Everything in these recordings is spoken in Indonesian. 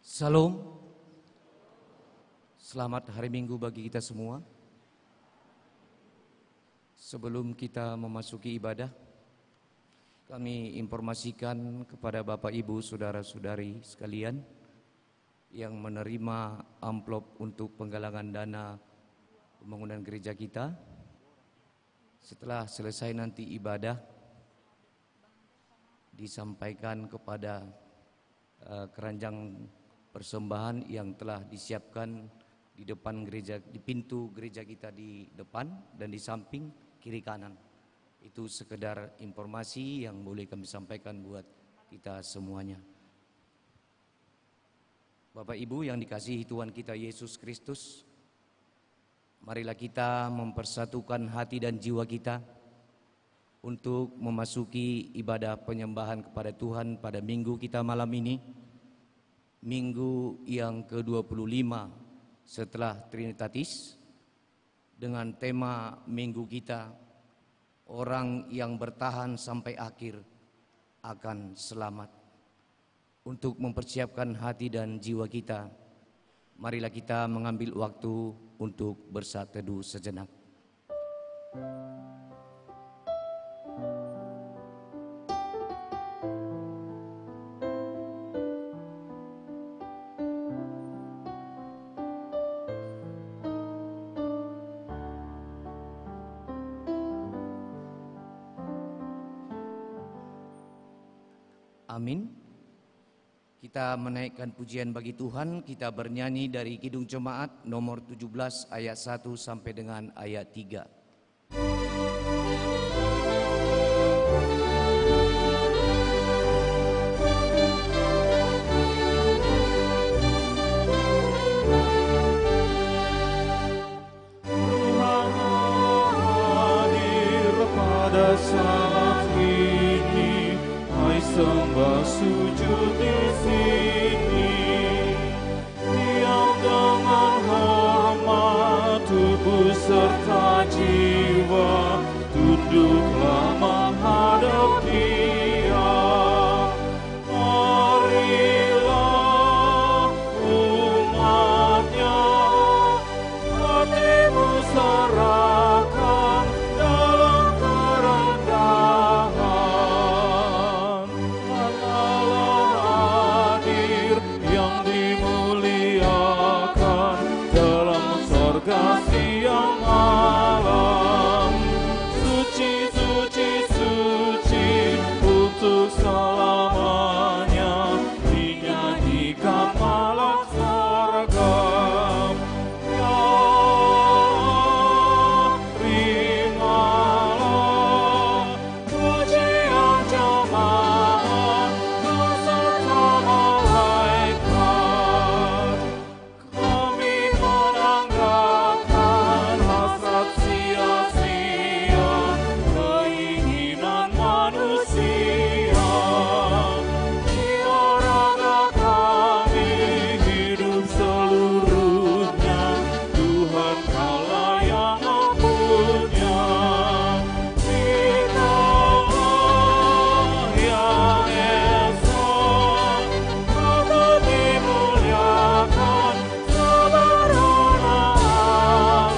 Salam, selamat hari Minggu bagi kita semua. Sebelum kita memasuki ibadah, kami informasikan kepada Bapak Ibu, Saudara-saudari sekalian yang menerima amplop untuk penggalangan dana pembangunan gereja kita. Setelah selesai nanti ibadah, disampaikan kepada keranjang persembahan yang telah disiapkan di depan gereja, di pintu gereja kita di depan dan di samping kiri kanan. Itu sekedar informasi yang boleh kami sampaikan buat kita semuanya. Bapak Ibu yang dikasihi Tuhan kita Yesus Kristus, marilah kita mempersatukan hati dan jiwa kita untuk memasuki ibadah penyembahan kepada Tuhan pada minggu kita malam ini. Minggu yang ke-25 setelah Trinitatis, dengan tema minggu kita, orang yang bertahan sampai akhir akan selamat. Untuk mempersiapkan hati dan jiwa kita, marilah kita mengambil waktu untuk bersaat teduh sejenak. Amin. Kita menaikkan pujian bagi Tuhan. Kita bernyanyi dari Kidung Jemaat nomor 17 ayat 1 sampai dengan ayat 3. Tuhan hadir pada saat ini, hai sembah sujud di sini. Diam dengan hormat tubuh serta jiwa, tunduklah menghadap Dia. Marilah umatnya, hatimu serahkan dalam kerendahan. Allah hadir yang dimuliakan dalam sorga siang malam. Suci, suci, suci untuk selamanya, dinyanyikan malam sorga. Ya, terimalah pujian jemaat beserta malaikat. Kami menanggalkan hasrat sia-sia, keinginan manusia. Jiwa raga kami hidup seluruhnya, Tuhan Kaulah yang mempunya. Dikaulah yang esa, Kau dimuliakan sebarana alam.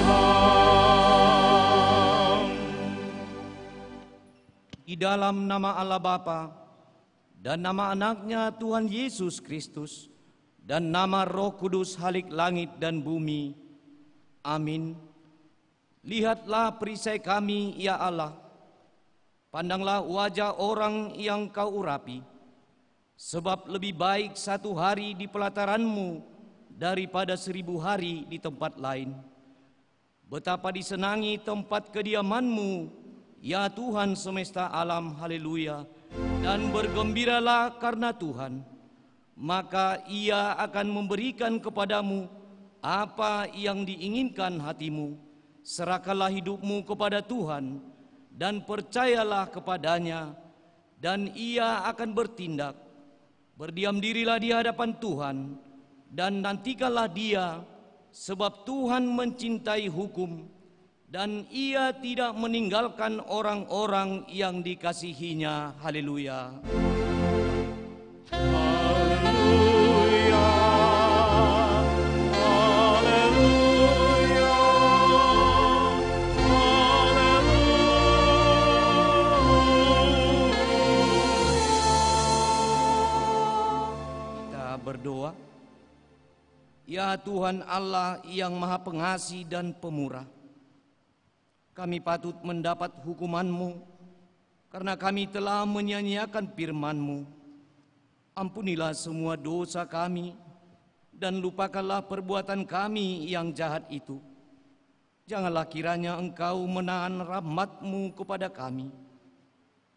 Di dalam nama Allah Bapa dan nama anaknya Tuhan Yesus Kristus dan nama Roh Kudus Halik langit dan bumi. Amin. Lihatlah perisai kami ya Allah, pandanglah wajah orang yang Kau urapi, sebab lebih baik satu hari di pelataran-Mu daripada 1000 hari di tempat lain. Betapa disenangi tempat kediaman-Mu, ya Tuhan semesta alam, haleluya. Dan bergembiralah karena Tuhan, maka Ia akan memberikan kepadamu apa yang diinginkan hatimu. Serahkanlah hidupmu kepada Tuhan dan percayalah kepadanya, dan Ia akan bertindak. Berdiam dirilah di hadapan Tuhan dan nantikanlah Dia, sebab Tuhan mencintai hukum dan Ia tidak meninggalkan orang-orang yang dikasihinya. Haleluya. Haleluya. berdoa. Ya Tuhan Allah yang Maha Pengasih dan Pemurah, kami patut mendapat hukuman-Mu karena kami telah menyia-nyiakan firman-Mu. Ampunilah semua dosa kami dan lupakanlah perbuatan kami yang jahat itu. Janganlah kiranya Engkau menahan rahmat-Mu kepada kami.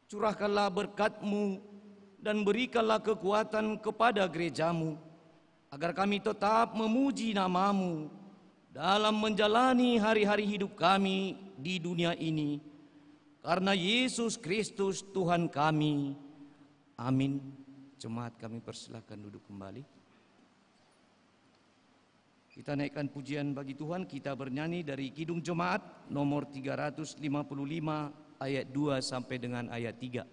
Curahkanlah berkat-Mu dan berikanlah kekuatan kepada gereja-Mu, agar kami tetap memuji nama-Mu dalam menjalani hari-hari hidup kami di dunia ini. Karena Yesus Kristus Tuhan kami. Amin. Jemaat kami persilakan duduk kembali. Kita naikkan pujian bagi Tuhan, kita bernyanyi dari Kidung Jemaat nomor 355 ayat 2 sampai dengan ayat 3.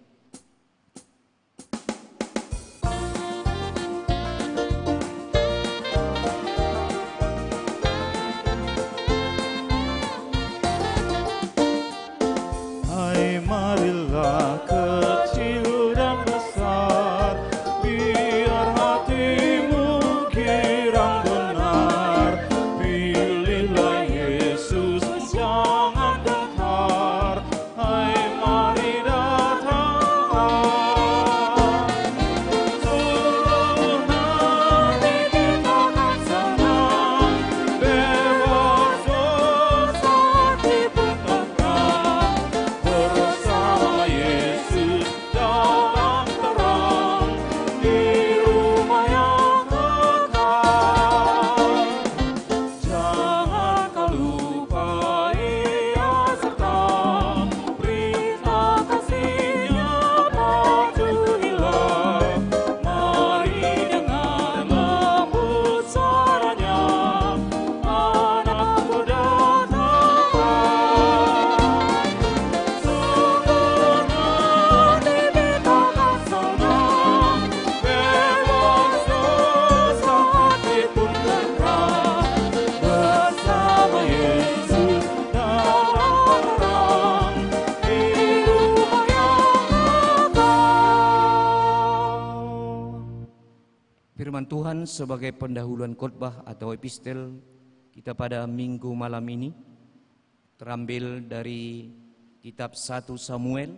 Hai marilah kecil dan besar, biar hatimu kirang benar. Pilihlah Yesus, jangan gentar. Hai mari datang. Seluruh hati kita kan senang, bebas dosa hati pun tenang. Bersama Yesus dalam terang, di rumah yang kekal. Jangan kau lupa Ia serta berita kasih-Nya patuhilah. Mari dengar lembut suara-Nya, anakku datang. Sungguh hati kita kan senang, bebas dosa hati pun tenang. Bersama Yesus dalam terang, di rumah yang kekal. Firman Tuhan sebagai pendahuluan khotbah atau epistel kita pada minggu malam ini terambil dari kitab 1 Samuel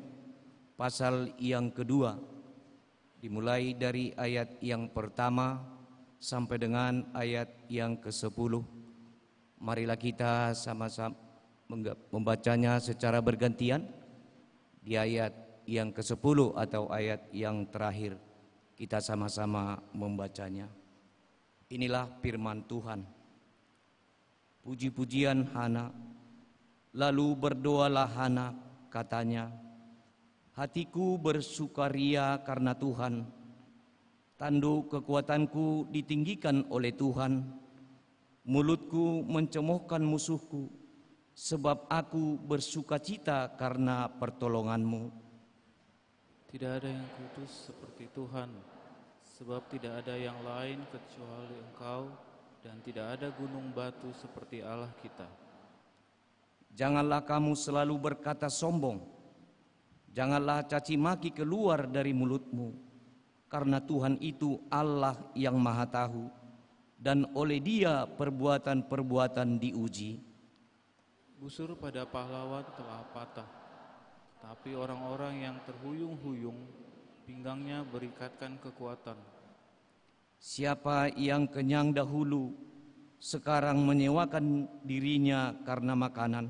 pasal yang kedua, dimulai dari ayat yang pertama sampai dengan ayat yang ke-10. Marilah kita sama-sama membacanya secara bergantian. Di ayat yang ke-10 atau ayat yang terakhir kita sama-sama membacanya. Inilah firman Tuhan. Puji-pujian Hana. Lalu berdoalah Hana, katanya, hatiku bersukaria karena Tuhan. Tanduk kekuatanku ditinggikan oleh Tuhan. Mulutku mencemoohkan musuhku, sebab aku bersukacita karena pertolongan-Mu. Tidak ada yang kudus seperti Tuhan, sebab tidak ada yang lain kecuali Engkau, dan tidak ada gunung batu seperti Allah kita. Janganlah kamu selalu berkata sombong, janganlah caci maki keluar dari mulutmu, karena Tuhan itu Allah yang Maha Tahu, dan oleh Dia perbuatan-perbuatan diuji. Busur pada pahlawan telah patah, tapi orang-orang yang terhuyung-huyung, pinggangnya berikatkan kekuatan. Siapa yang kenyang dahulu, sekarang menyewakan dirinya karena makanan.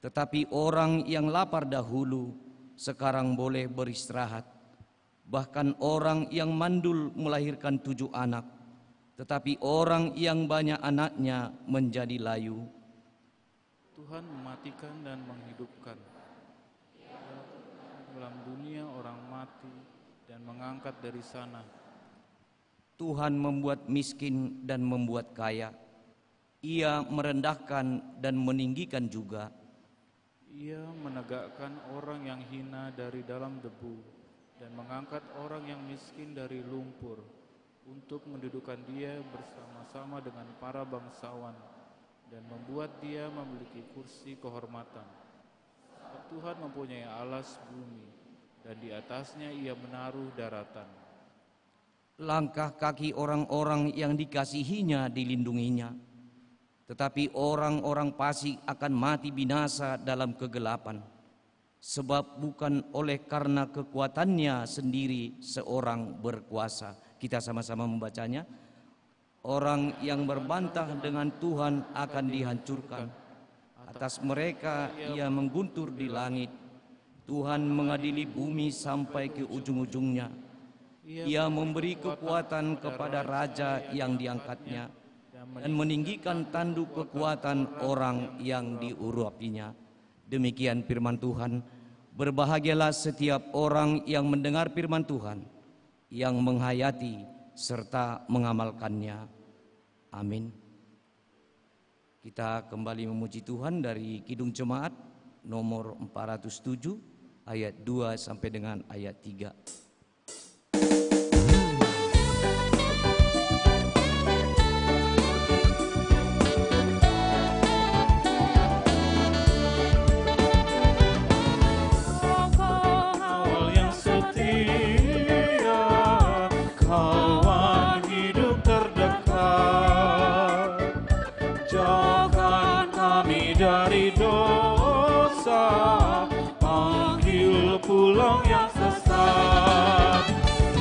Tetapi orang yang lapar dahulu, sekarang boleh beristirahat. Bahkan orang yang mandul melahirkan 7 anak, tetapi orang yang banyak anaknya menjadi layu. Tuhan mematikan dan menghidupkan. Dalam dunia orang mati dan mengangkat dari sana. Tuhan membuat miskin dan membuat kaya. Ia merendahkan dan meninggikan juga. Ia menegakkan orang yang hina dari dalam debu dan mengangkat orang yang miskin dari lumpur untuk mendudukan dia bersama-sama dengan para bangsawan dan membuat dia memiliki kursi kehormatan. Sebab Tuhan mempunyai alas bumi dan di atasnya Ia menaruh daratan. langkah kaki orang-orang yang dikasihinya dilindunginya. Tetapi orang-orang fasik akan mati binasa dalam kegelapan, sebab bukan oleh karena kekuatannya sendiri seorang berkuasa. Kita sama-sama membacanya. Orang yang berbantah dengan Tuhan akan dihancurkan. Atas mereka ia mengguntur di langit. Tuhan mengadili bumi sampai ke ujung-ujungnya. Ia memberi kekuatan kepada raja yang diangkatnya dan meninggikan tanduk kekuatan orang yang diurapinya. Demikian firman Tuhan. Berbahagialah setiap orang yang mendengar firman Tuhan, yang menghayati serta mengamalkannya. Amin. Kita kembali memuji Tuhan dari Kidung Jemaat nomor 407 ayat 2 sampai dengan ayat 3. Dari dosa, panggil pulang yang sesat.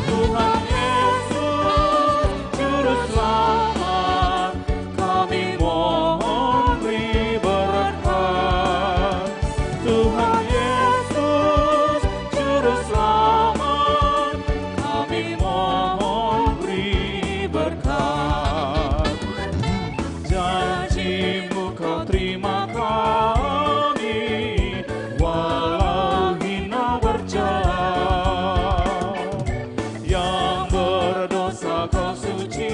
Tuhan Yesus, Juru Selamat, kami mohon beri berkat. Tuhan Yesus, Juru Selamat, kami mohon beri berkat. Janji-Mu Kau terima kami, walau hina berjalan. Yang berdosa Kau sucikan,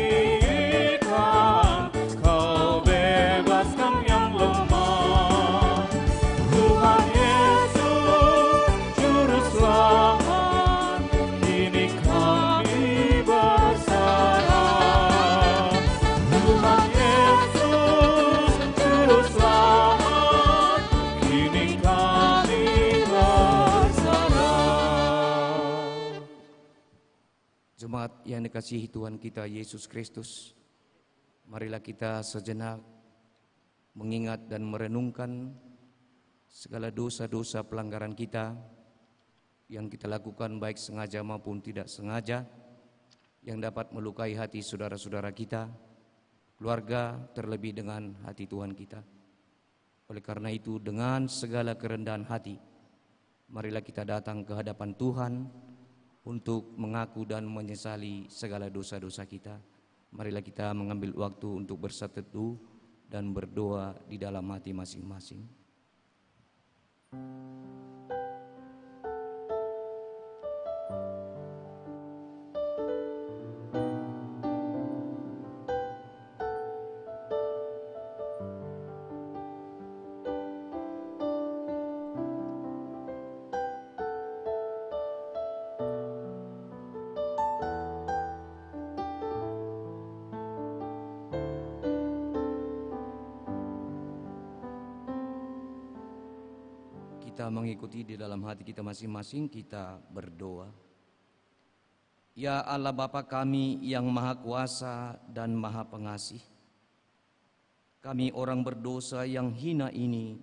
Kau bebaskan yang lemah. Tuhan Yesus, Juru Selamat, kini kami berserah. Tuhan Yesus, Juru Selamat, kini kami berserah. Jemaat yang dikasihi Tuhan kita Yesus Kristus, marilah kita sejenak mengingat dan merenungkan segala dosa-dosa pelanggaran kita yang kita lakukan baik sengaja maupun tidak sengaja, yang dapat melukai hati saudara-saudara kita, keluarga, terlebih dengan hati Tuhan kita. Oleh karena itu, dengan segala kerendahan hati, marilah kita datang ke hadapan Tuhan untuk mengaku dan menyesali segala dosa-dosa kita. Marilah kita mengambil waktu untuk bersatu dan berdoa di dalam hati masing-masing. Kita mengikuti di dalam hati kita masing-masing, kita berdoa. Ya Allah Bapa kami yang Maha Kuasa dan Maha Pengasih, kami orang berdosa yang hina ini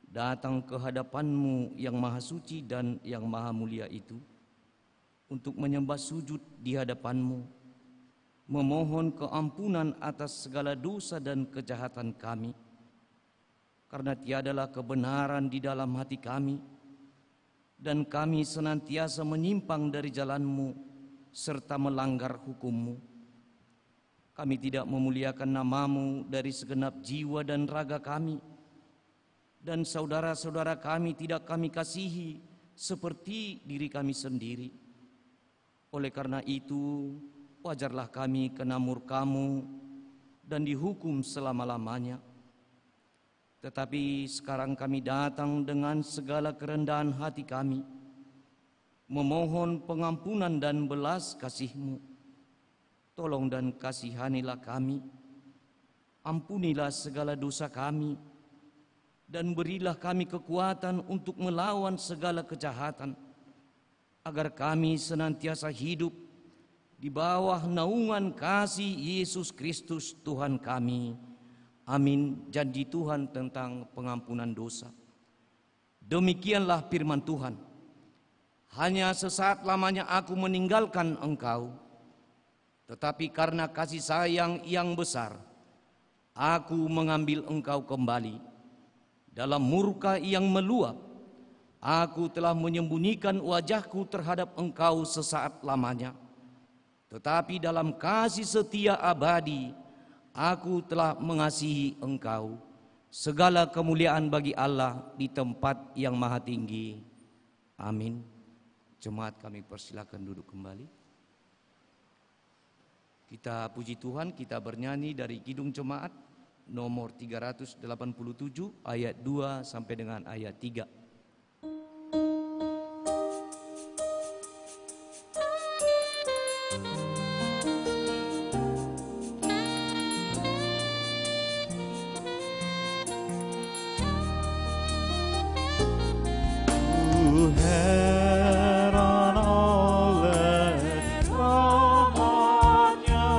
datang ke hadapan-Mu yang Maha Suci dan yang Maha Mulia itu untuk menyembah sujud di hadapan-Mu, memohon keampunan atas segala dosa dan kejahatan kami. Karena tiadalah kebenaran di dalam hati kami, dan kami senantiasa menyimpang dari jalan-Mu serta melanggar hukum-Mu. Kami tidak memuliakan nama-Mu dari segenap jiwa dan raga kami, dan saudara-saudara kami tidak kami kasihi seperti diri kami sendiri. Oleh karena itu, wajarlah kami kena murka-Mu dan dihukum selama-lamanya. Tetapi sekarang kami datang dengan segala kerendahan hati kami, memohon pengampunan dan belas kasih-Mu. Tolong dan kasihanilah kami, ampunilah segala dosa kami, dan berilah kami kekuatan untuk melawan segala kejahatan, agar kami senantiasa hidup di bawah naungan kasih Yesus Kristus Tuhan kami. Amin. Janji Tuhan tentang pengampunan dosa. Demikianlah firman Tuhan. Hanya sesaat lamanya aku meninggalkan engkau, tetapi karena kasih sayang yang besar, aku mengambil engkau kembali. Dalam murka yang meluap, aku telah menyembunyikan wajahku terhadap engkau sesaat lamanya. Tetapi dalam kasih setia abadi, aku telah mengasihi engkau. Segala kemuliaan bagi Allah di tempat yang maha tinggi. Amin. Jemaat kami persilakan duduk kembali. Kita puji Tuhan, kita bernyanyi dari Kidung Jemaat nomor 387 ayat 2 sampai dengan ayat 3. Heran oleh rahmat-Nya,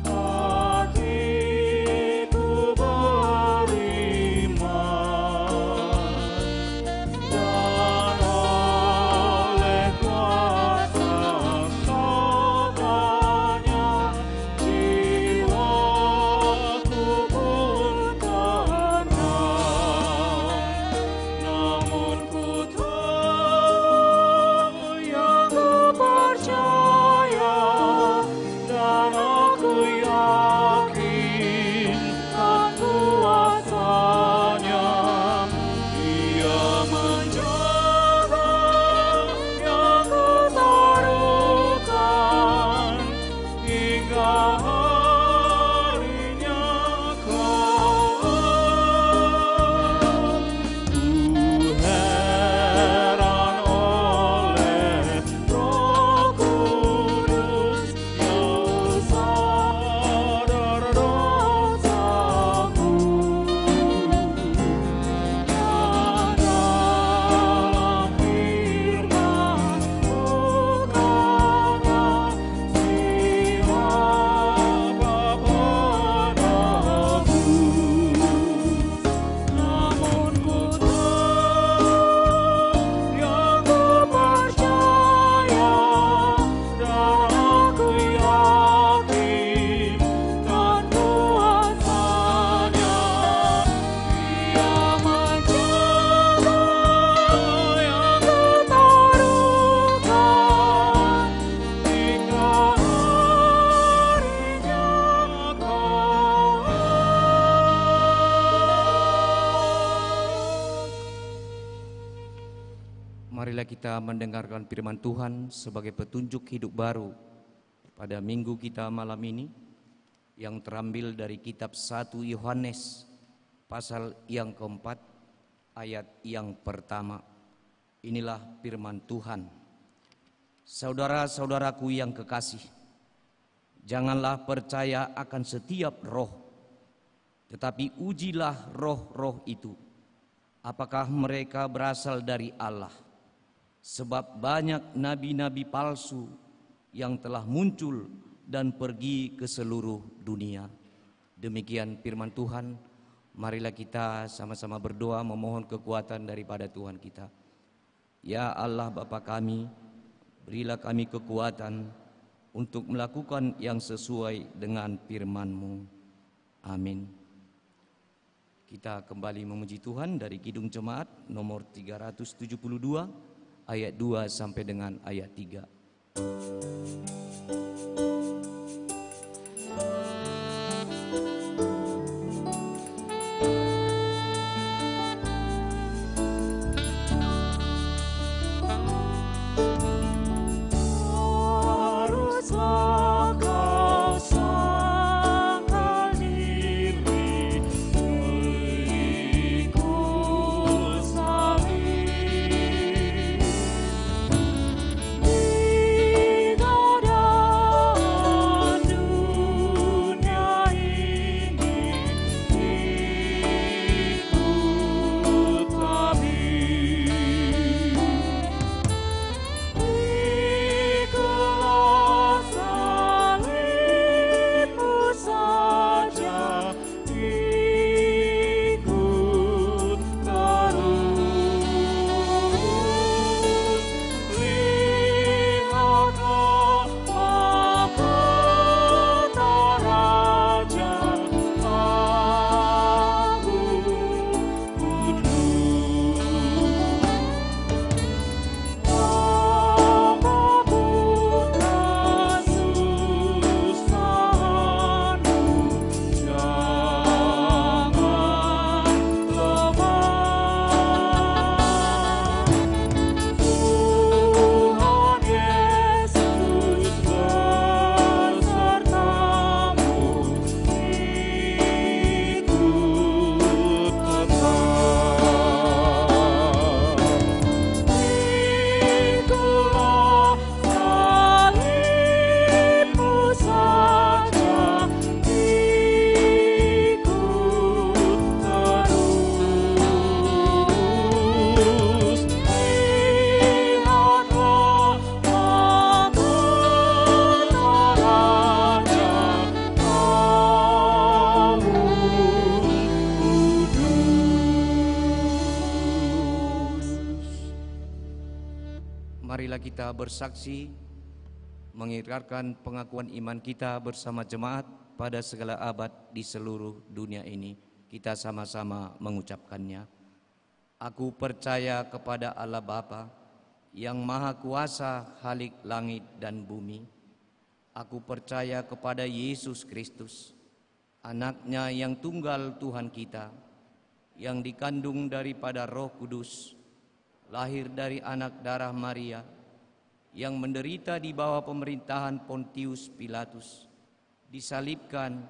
hatiku beriman, dan oleh kuasa sabda-Nya, jiwaku pun tenang. Namun ku yang ku percaya, dan aku yakin kan kuasa-Nya. Dia menjaga yang ku taruhkan hingga harinya kelak. Ku heran oleh Roh Kudus yang sadar dosaku, dan dalam firman bukalah siapa padaku. Namun ku yang ku percaya, dan aku yakin kan kuasa-Nya. Dia menjaga yang ku taruhkan hingga harinya kelak. Marilah kita mendengarkan firman Tuhan sebagai petunjuk hidup baru pada minggu kita malam ini, yang terambil dari kitab 1 Yohanes pasal yang keempat ayat yang pertama. Inilah firman Tuhan. Saudara-saudaraku yang kekasih, janganlah percaya akan setiap roh, tetapi ujilah roh-roh itu, apakah mereka berasal dari Allah. Sebab banyak nabi-nabi palsu yang telah muncul dan pergi ke seluruh dunia. Demikian firman Tuhan. Marilah kita sama-sama berdoa memohon kekuatan daripada Tuhan kita. Ya Allah Bapa kami, berilah kami kekuatan untuk melakukan yang sesuai dengan firman-Mu. Amin. Kita kembali memuji Tuhan dari Kidung Jemaat nomor 372 ayat 2 sampai dengan ayat 3. Haruslah kau sangkal diri mengikut salib, di dada marilah kita bersaksi mengikrarkan pengakuan iman kita bersama jemaat pada segala abad di seluruh dunia ini. Kita sama-sama mengucapkannya. Aku percaya kepada Allah Bapa yang Maha Kuasa Khalik langit dan bumi. Aku percaya kepada Yesus Kristus, Anaknya yang tunggal Tuhan kita, yang dikandung daripada Roh Kudus, lahir dari anak darah Maria, yang menderita di bawah pemerintahan Pontius Pilatus, disalibkan,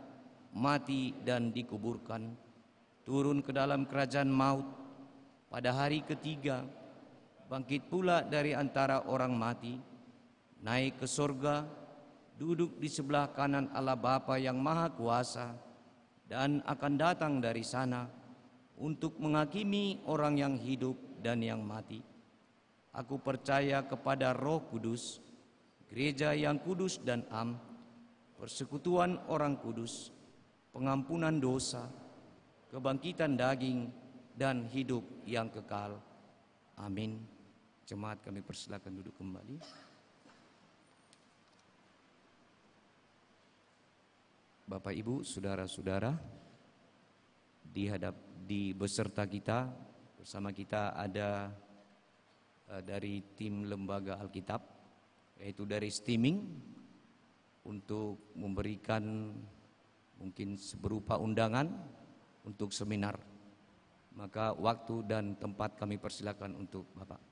mati dan dikuburkan, turun ke dalam kerajaan maut, pada hari ketiga bangkit pula dari antara orang mati, naik ke surga, duduk di sebelah kanan Allah Bapa yang Maha Kuasa, dan akan datang dari sana untuk menghakimi orang yang hidup dan yang mati. Aku percaya kepada Roh Kudus, gereja yang kudus dan am, persekutuan orang kudus, pengampunan dosa, kebangkitan daging, dan hidup yang kekal. Amin. Jemaat, kami persilakan duduk kembali. Bapak, Ibu, saudara-saudara, di beserta kita, bersama kita ada dari tim Lembaga Alkitab, yaitu dari Steaming, untuk memberikan mungkin berupa undangan untuk seminar. Maka waktu dan tempat kami persilakan untuk Bapak.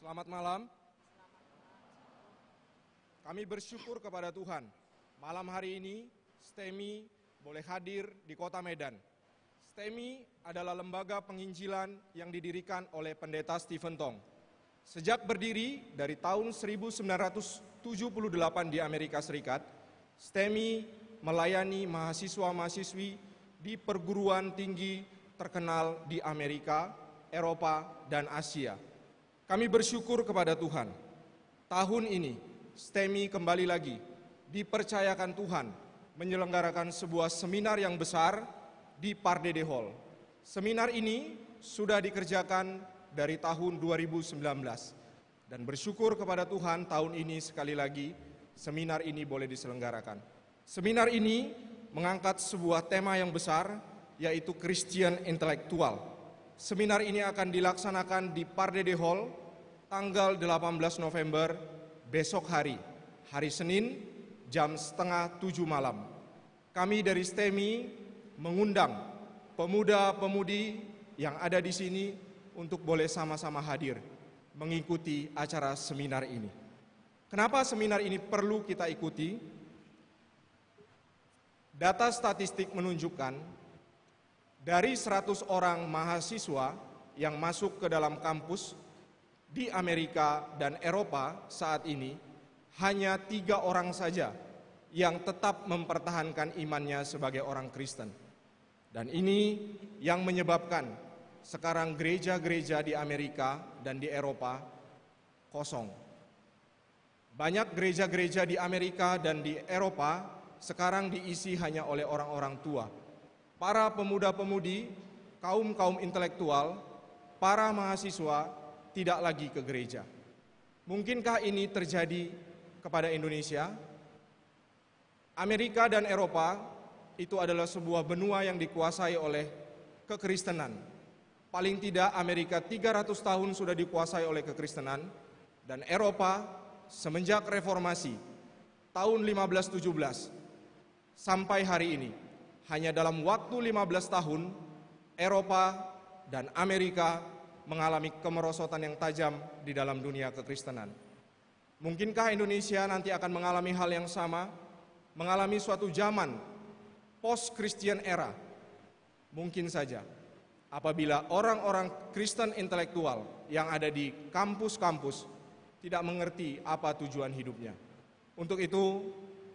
Selamat malam. Kami bersyukur kepada Tuhan. Malam hari ini STEMI boleh hadir di Kota Medan. STEMI adalah lembaga penginjilan yang didirikan oleh Pendeta Stephen Tong. Sejak berdiri dari tahun 1978 di Amerika Serikat, STEMI melayani mahasiswa-mahasiswi di perguruan tinggi terkenal di Amerika, Eropa, dan Asia. Kami bersyukur kepada Tuhan. Tahun ini STEMI kembali lagi dipercayakan Tuhan menyelenggarakan sebuah seminar yang besar di Pardede Hall. Seminar ini sudah dikerjakan dari tahun 2019 dan bersyukur kepada Tuhan tahun ini sekali lagi seminar ini boleh diselenggarakan. Seminar ini mengangkat sebuah tema yang besar, yaitu Christian Intelektual. Seminar ini akan dilaksanakan di Pardede Hall tanggal 18 November besok hari Senin jam 6:30 malam. Kami dari STEMI mengundang pemuda-pemudi yang ada di sini untuk boleh sama-sama hadir mengikuti acara seminar ini. Kenapa seminar ini perlu kita ikuti? Data statistik menunjukkan dari 100 orang mahasiswa yang masuk ke dalam kampus di Amerika dan Eropa saat ini, hanya 3 orang saja yang tetap mempertahankan imannya sebagai orang Kristen. Dan ini yang menyebabkan sekarang gereja-gereja di Amerika dan di Eropa kosong. Banyak gereja-gereja di Amerika dan di Eropa sekarang diisi hanya oleh orang-orang tua. Para pemuda-pemudi, kaum-kaum intelektual, para mahasiswa tidak lagi ke gereja. Mungkinkah ini terjadi kepada Indonesia? Amerika dan Eropa itu adalah sebuah benua yang dikuasai oleh kekristenan. Paling tidak Amerika 300 tahun sudah dikuasai oleh kekristenan, dan Eropa semenjak reformasi tahun 1517 sampai hari ini. Hanya dalam waktu 15 tahun, Eropa dan Amerika mengalami kemerosotan yang tajam di dalam dunia kekristenan. Mungkinkah Indonesia nanti akan mengalami hal yang sama? Mengalami suatu zaman post-Christian era? Mungkin saja. Apabila orang-orang Kristen intelektual yang ada di kampus-kampus tidak mengerti apa tujuan hidupnya. Untuk itu,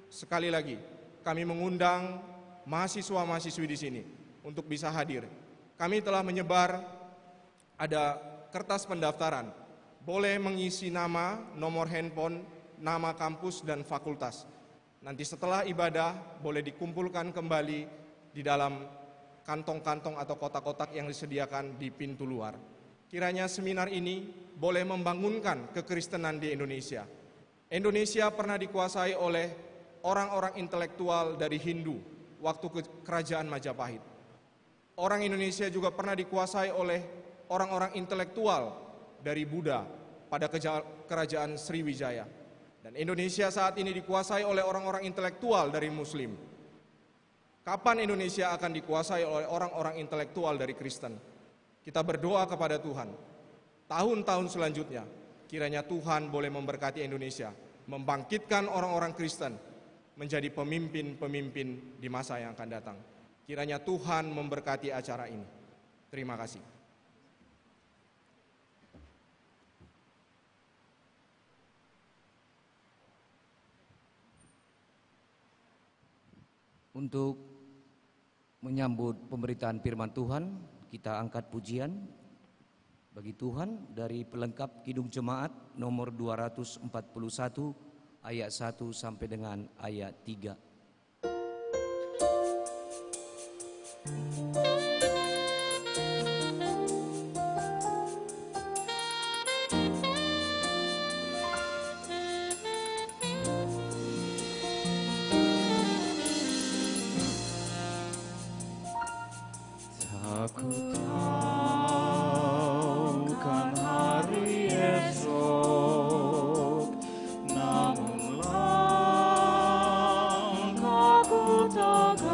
sekali lagi, kami mengundang mahasiswa-mahasiswi di sini untuk bisa hadir. Kami telah menyebar ada kertas pendaftaran boleh mengisi nama, nomor handphone, nama kampus dan fakultas. Nanti setelah ibadah boleh dikumpulkan kembali di dalam kantong-kantong atau kotak-kotak yang disediakan di pintu luar. Kiranya seminar ini boleh membangunkan kekristenan di Indonesia. Indonesia pernah dikuasai oleh orang-orang intelektual dari Hindu waktu kerajaan Majapahit. Orang Indonesia juga pernah dikuasai oleh orang-orang intelektual dari Buddha pada kerajaan Sriwijaya. Dan Indonesia saat ini dikuasai oleh orang-orang intelektual dari Muslim. Kapan Indonesia akan dikuasai oleh orang-orang intelektual dari Kristen? Kita berdoa kepada Tuhan. Tahun-tahun selanjutnya, kiranya Tuhan boleh memberkati Indonesia, membangkitkan orang-orang Kristen menjadi pemimpin-pemimpin di masa yang akan datang. Kiranya Tuhan memberkati acara ini. Terima kasih. Untuk menyambut pemberitaan firman Tuhan, kita angkat pujian bagi Tuhan dari pelengkap Kidung Jemaat nomor 241 ayat 1 sampai dengan ayat 3. Aku tahu kan hari esok, namun langkahku tegap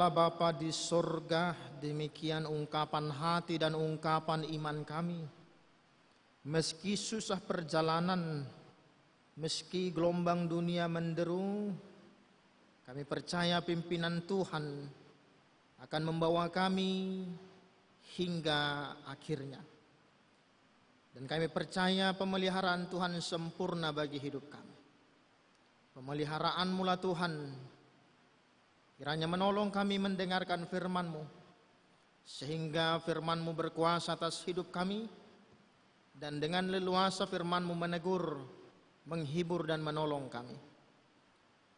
Allah Bapa di sorga, demikian ungkapan hati dan ungkapan iman kami. Meski susah perjalanan, meski gelombang dunia menderu, kami percaya pimpinan Tuhan akan membawa kami hingga akhirnya. Dan kami percaya pemeliharaan Tuhan sempurna bagi hidup kami. Pemeliharaan mula Tuhan, kiranya menolong kami mendengarkan firman-Mu, sehingga firman-Mu berkuasa atas hidup kami, dan dengan leluasa firman-Mu menegur, menghibur dan menolong kami.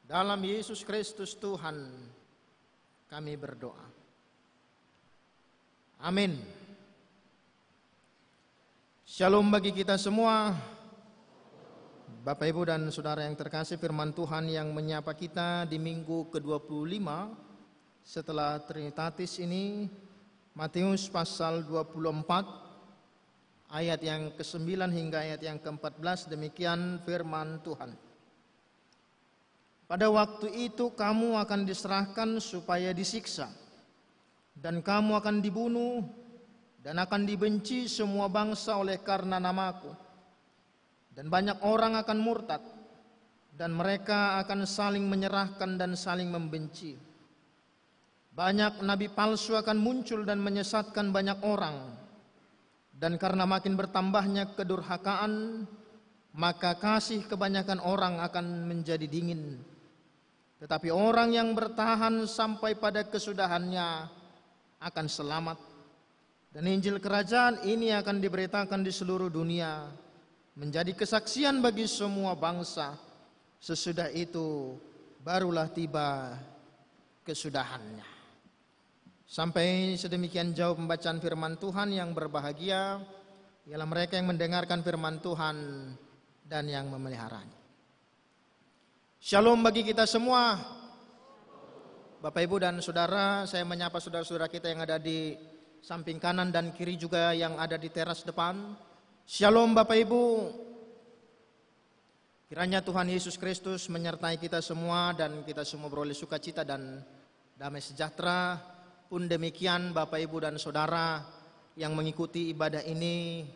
Dalam Yesus Kristus Tuhan, kami berdoa. Amin. Shalom bagi kita semua. Bapak, Ibu, dan Saudara yang terkasih, firman Tuhan yang menyapa kita di minggu ke-25 setelah Trinitatis ini, Matius pasal 24, ayat yang ke-9 hingga ayat yang ke-14, demikian firman Tuhan. Pada waktu itu kamu akan diserahkan supaya disiksa, dan kamu akan dibunuh, dan akan dibenci semua bangsa oleh karena namaku. Dan banyak orang akan murtad, dan mereka akan saling menyerahkan dan saling membenci. Banyak nabi palsu akan muncul dan menyesatkan banyak orang. Dan karena makin bertambahnya kedurhakaan, maka kasih kebanyakan orang akan menjadi dingin. Tetapi orang yang bertahan sampai pada kesudahannya akan selamat. Dan Injil Kerajaan ini akan diberitakan di seluruh dunia, menjadi kesaksian bagi semua bangsa. Sesudah itu barulah tiba kesudahannya. Sampai sedemikian jauh pembacaan firman Tuhan. Yang berbahagia ialah mereka yang mendengarkan firman Tuhan dan yang memeliharanya. Shalom bagi kita semua. Bapak, Ibu, dan Saudara, saya menyapa saudara-saudara kita yang ada di samping kanan dan kiri, juga yang ada di teras depan. Shalom Bapak, Ibu. Kiranya Tuhan Yesus Kristus menyertai kita semua dan kita semua beroleh sukacita dan damai sejahtera. Pun demikian Bapak, Ibu, dan Saudara yang mengikuti ibadah ini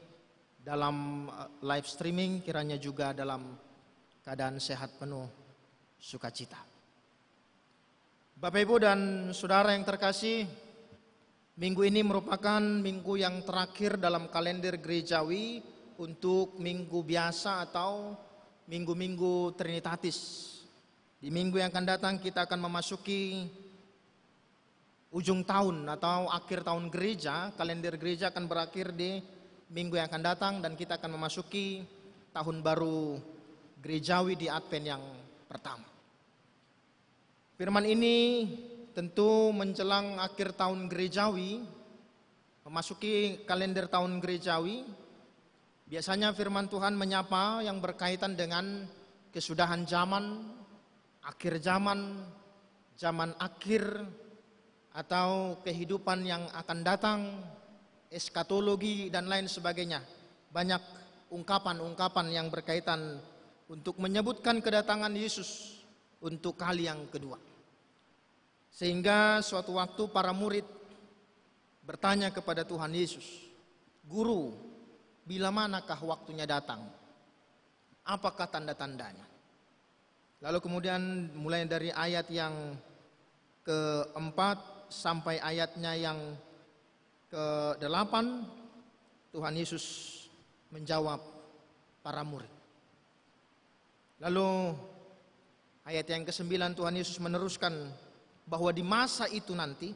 dalam live streaming, kiranya juga dalam keadaan sehat penuh sukacita. Bapak, Ibu, dan Saudara yang terkasih, minggu ini merupakan minggu yang terakhir dalam kalender gerejawi untuk minggu biasa atau minggu-minggu Trinitatis. Di minggu yang akan datang kita akan memasuki ujung tahun atau akhir tahun gereja. Kalender gereja akan berakhir di minggu yang akan datang dan kita akan memasuki tahun baru gerejawi di Advent yang pertama. Firman ini tentu menjelang akhir tahun gerejawi, memasuki kalender tahun gerejawi, biasanya firman Tuhan menyapa yang berkaitan dengan kesudahan zaman, akhir zaman, zaman akhir, atau kehidupan yang akan datang, eskatologi dan lain sebagainya. Banyak ungkapan-ungkapan yang berkaitan untuk menyebutkan kedatangan Yesus untuk kali yang kedua. Sehingga suatu waktu para murid bertanya kepada Tuhan Yesus, "Guru, bila manakah waktunya datang? Apakah tanda-tandanya?" Lalu kemudian mulai dari ayat yang keempat sampai ayatnya yang ke-8, Tuhan Yesus menjawab para murid. Lalu ayat yang ke-9 Tuhan Yesus meneruskan bahwa di masa itu nanti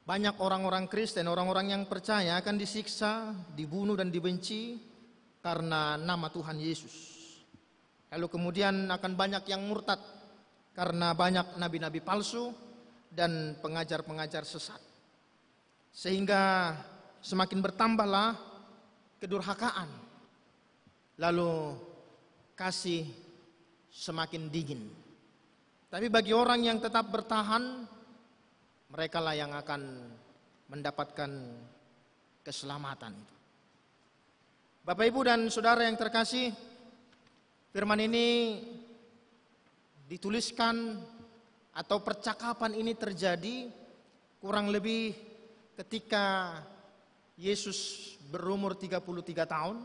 banyak orang-orang Kristen, orang-orang yang percaya akan disiksa, dibunuh dan dibenci karena nama Tuhan Yesus. Lalu kemudian akan banyak yang murtad karena banyak nabi-nabi palsu dan pengajar-pengajar sesat. Sehingga semakin bertambahlah kedurhakaan. Lalu kasih semakin dingin. Tapi bagi orang yang tetap bertahan, merekalah yang akan mendapatkan keselamatan. Bapak, Ibu, dan Saudara yang terkasih, firman ini dituliskan atau percakapan ini terjadi kurang lebih ketika Yesus berumur 33 tahun,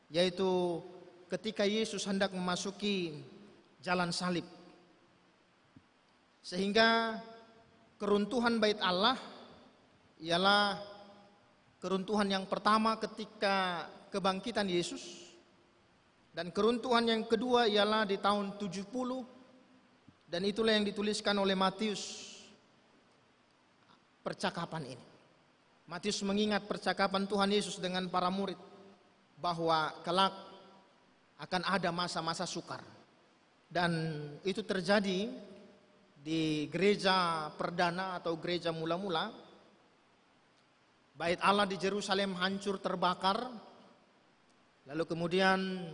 yaitu ketika Yesus hendak memasuki jalan salib. Sehingga keruntuhan bait Allah ialah keruntuhan yang pertama ketika kebangkitan Yesus, dan keruntuhan yang kedua ialah di tahun 70, dan itulah yang dituliskan oleh Matius percakapan ini. Matius mengingat percakapan Tuhan Yesus dengan para murid bahwa kelak akan ada masa-masa sukar, dan itu terjadi di gereja perdana atau gereja mula-mula. Bait Allah di Yerusalem hancur terbakar, lalu kemudian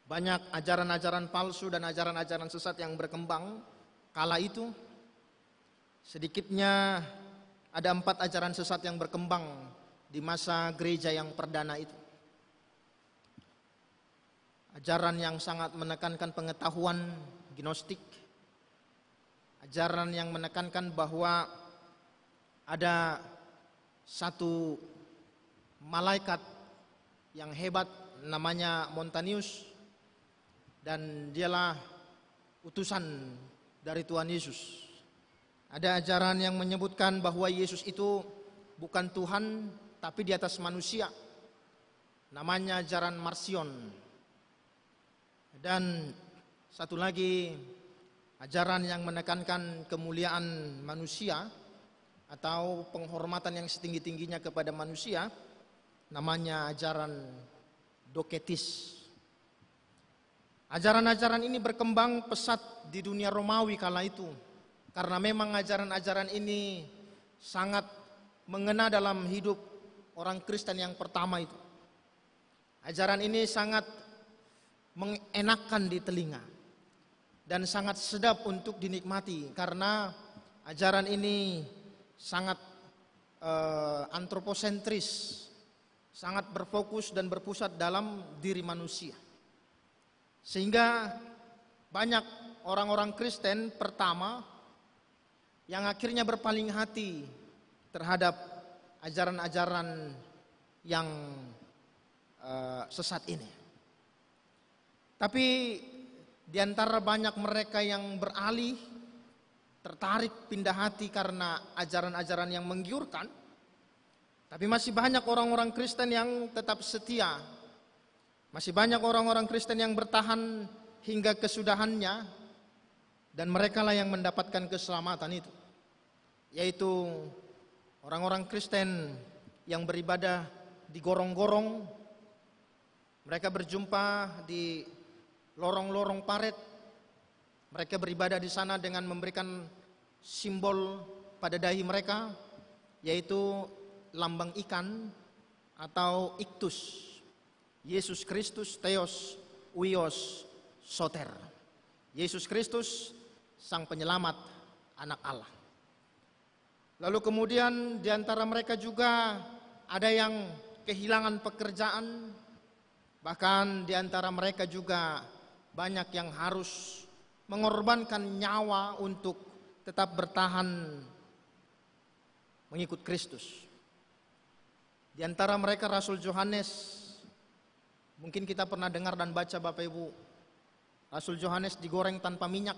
banyak ajaran-ajaran palsu dan ajaran-ajaran sesat yang berkembang kala itu. Sedikitnya ada 4 ajaran sesat yang berkembang di masa gereja yang perdana itu. Ajaran yang sangat menekankan pengetahuan gnostik, ajaran yang menekankan bahwa ada satu malaikat yang hebat namanya Montanius, dan dialah utusan dari Tuhan Yesus. Ada ajaran yang menyebutkan bahwa Yesus itu bukan Tuhan tapi di atas manusia, namanya ajaran Marcion. Dan satu lagi ajaran yang menekankan kemuliaan manusia atau penghormatan yang setinggi-tingginya kepada manusia, namanya ajaran Doketis. Ajaran-ajaran ini berkembang pesat di dunia Romawi kala itu, karena memang ajaran-ajaran ini sangat mengena dalam hidup orang Kristen yang pertama itu. Ajaran ini sangat mengenakan di telinga dan sangat sedap untuk dinikmati, karena ajaran ini sangat antroposentris, sangat berfokus dan berpusat dalam diri manusia. Sehingga banyak orang-orang Kristen pertama yang akhirnya berpaling hati terhadap ajaran-ajaran yang sesat ini. Tapi di antara banyak mereka yang beralih, tertarik, pindah hati karena ajaran-ajaran yang menggiurkan, tapi masih banyak orang-orang Kristen yang tetap setia. Masih banyak orang-orang Kristen yang bertahan hingga kesudahannya, dan mereka lah yang mendapatkan keselamatan itu, yaitu orang-orang Kristen yang beribadah di gorong-gorong. Mereka berjumpa di lorong-lorong paret. Mereka beribadah di sana dengan memberikan simbol pada dahi mereka, yaitu lambang ikan atau iktus, Yesus Kristus Theos Uios Soter. Yesus Kristus Sang Penyelamat, Anak Allah. Lalu kemudian di antara mereka juga ada yang kehilangan pekerjaan, bahkan di antara mereka juga banyak yang harus mengorbankan nyawa untuk tetap bertahan mengikut Kristus. Di antara mereka Rasul Yohanes. Mungkin kita pernah dengar dan baca Bapak Ibu, Rasul Yohanes digoreng tanpa minyak,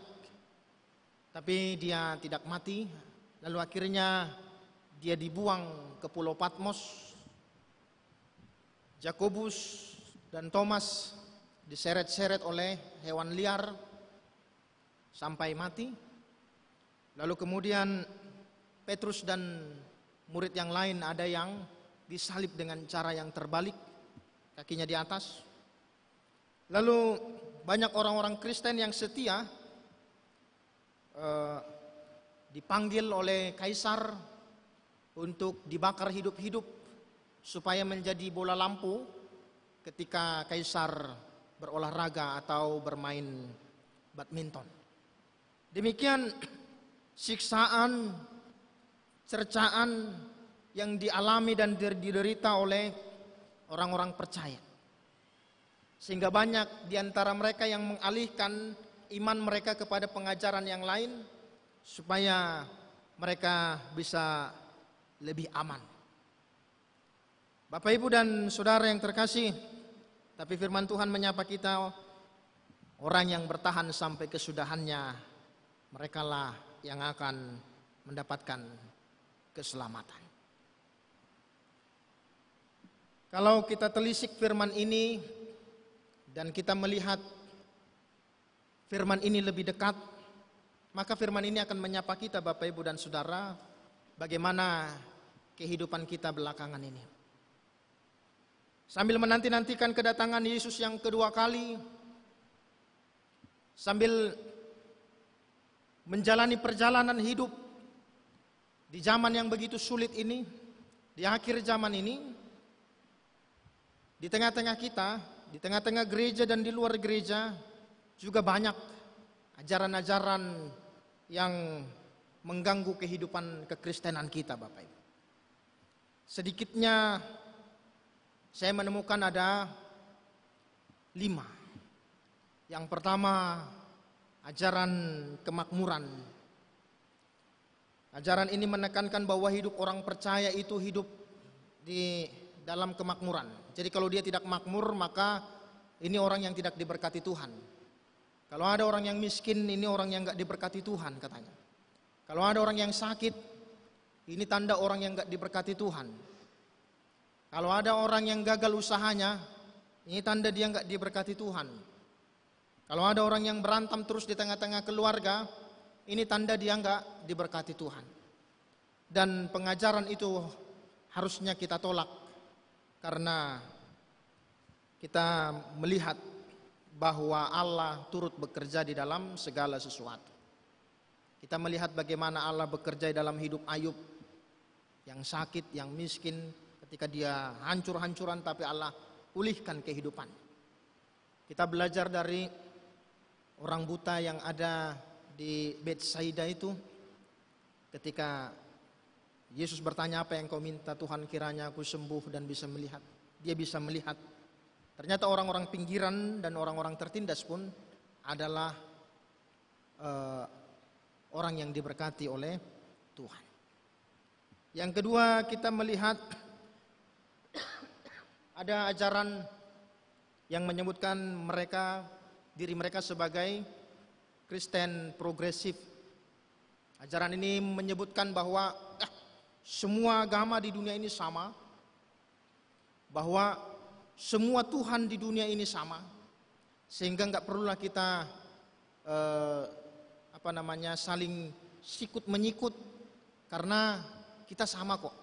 tapi dia tidak mati. Lalu akhirnya dia dibuang ke Pulau Patmos. Yakobus dan Thomas diseret-seret oleh hewan liar sampai mati. Lalu kemudian Petrus dan murid yang lain ada yang disalib dengan cara yang terbalik, kakinya di atas. Lalu banyak orang-orang Kristen yang setia dipanggil oleh kaisar untuk dibakar hidup-hidup supaya menjadi bola lampu ketika kaisar berolahraga atau bermain badminton. Demikian siksaan, cercaan yang dialami dan diderita oleh orang-orang percaya. Sehingga banyak di antara mereka yang mengalihkan iman mereka kepada pengajaran yang lain supaya mereka bisa lebih aman. Bapak, Ibu, dan Saudara yang terkasih, tapi firman Tuhan menyapa kita, orang yang bertahan sampai kesudahannya, merekalah yang akan mendapatkan keselamatan. Kalau kita telisik firman ini dan kita melihat firman ini lebih dekat, maka firman ini akan menyapa kita, Bapak, Ibu, dan Saudara, bagaimana kehidupan kita belakangan ini. Sambil menanti-nantikan kedatangan Yesus yang kedua kali, sambil menjalani perjalanan hidup di zaman yang begitu sulit ini, di akhir zaman ini, di tengah-tengah kita, di tengah-tengah gereja dan di luar gereja, juga banyak ajaran-ajaran yang mengganggu kehidupan kekristenan kita, Bapak Ibu. Sedikitnya saya menemukan ada 5. Yang pertama, ajaran kemakmuran. Ajaran ini menekankan bahwa hidup orang percaya itu hidup di dalam kemakmuran. Jadi kalau dia tidak makmur, maka ini orang yang tidak diberkati Tuhan. Kalau ada orang yang miskin, ini orang yang gak diberkati Tuhan, katanya. Kalau ada orang yang sakit, ini tanda orang yang gak diberkati Tuhan. Kalau ada orang yang gagal usahanya, ini tanda dia gak diberkati Tuhan. Kalau ada orang yang berantem terus di tengah-tengah keluarga, ini tanda dia gak diberkati Tuhan. Dan pengajaran itu harusnya kita tolak, karena kita melihat bahwa Allah turut bekerja di dalam segala sesuatu. Kita melihat bagaimana Allah bekerja di dalam hidup Ayub yang sakit, yang miskin, ketika dia hancur-hancuran tapi Allah pulihkan kehidupan. Kita belajar dari orang buta yang ada di Betsaida itu, ketika Yesus bertanya, apa yang kau minta Tuhan, kiranya aku sembuh dan bisa melihat. Dia bisa melihat. Ternyata orang-orang pinggiran dan orang-orang tertindas pun adalah orang yang diberkati oleh Tuhan. Yang kedua, kita melihat ada ajaran yang menyebutkan diri mereka sebagai Kristen progresif. Ajaran ini menyebutkan bahwa semua agama di dunia ini sama, bahwa semua Tuhan di dunia ini sama, sehingga nggak perlulah kita saling sikut menyikut, karena kita sama kok,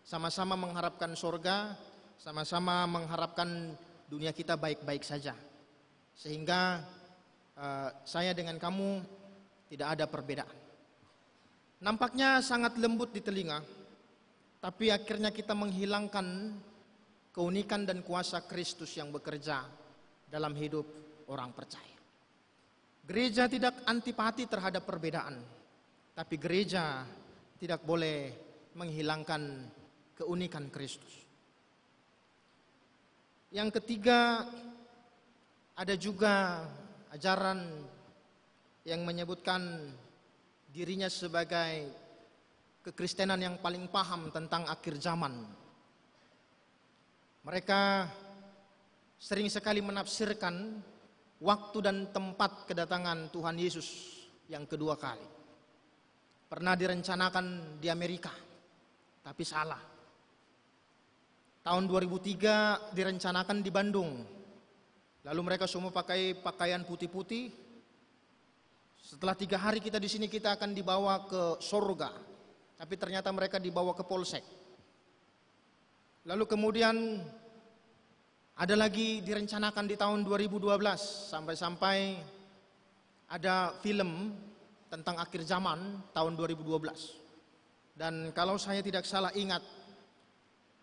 sama-sama mengharapkan surga, sama-sama mengharapkan dunia kita baik-baik saja, sehingga saya dengan kamu tidak ada perbedaan. Nampaknya sangat lembut di telinga, tapi akhirnya kita menghilangkan keunikan dan kuasa Kristus yang bekerja dalam hidup orang percaya. Gereja tidak antipati terhadap perbedaan, tapi gereja tidak boleh menghilangkan keunikan Kristus. Yang ketiga, ada juga ajaran yang menyebutkan dirinya sebagai kekristenan yang paling paham tentang akhir zaman. Mereka sering sekali menafsirkan waktu dan tempat kedatangan Tuhan Yesus yang kedua kali. Pernah direncanakan di Amerika, tapi salah. Tahun 2003 direncanakan di Bandung. Lalu mereka semua pakai pakaian putih-putih. Setelah 3 hari kita di sini, kita akan dibawa ke surga. Tapi ternyata mereka dibawa ke polsek. Lalu kemudian ada lagi direncanakan di tahun 2012, sampai-sampai ada film tentang akhir zaman tahun 2012. Dan kalau saya tidak salah ingat,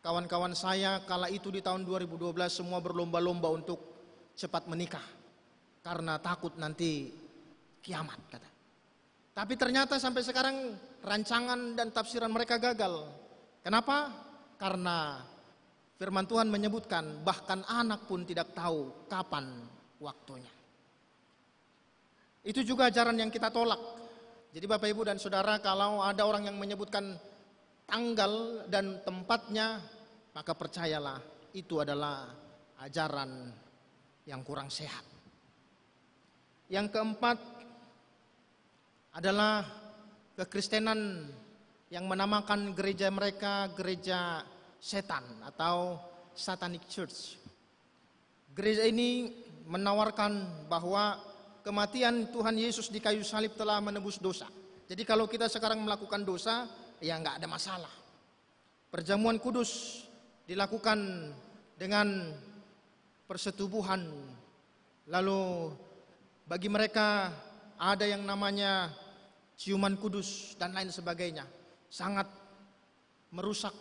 kawan-kawan saya kala itu di tahun 2012 semua berlomba-lomba untuk cepat menikah karena takut nanti kiamat, kata. Tapi ternyata sampai sekarang rancangan dan tafsiran mereka gagal. Kenapa? Karena firman Tuhan menyebutkan bahkan anak pun tidak tahu kapan waktunya. Itu juga ajaran yang kita tolak. Jadi Bapak Ibu dan Saudara, kalau ada orang yang menyebutkan tanggal dan tempatnya, maka percayalah itu adalah ajaran yang kurang sehat. Yang keempat adalah kekristenan yang menamakan gereja mereka gereja setan atau satanic church. Gereja ini menawarkan bahwa kematian Tuhan Yesus di kayu salib telah menebus dosa. Jadi kalau kita sekarang melakukan dosa, ya nggak ada masalah. Perjamuan kudus dilakukan dengan persetubuhan. Lalu bagi mereka ada yang namanya ciuman kudus dan lain sebagainya. Sangat merusak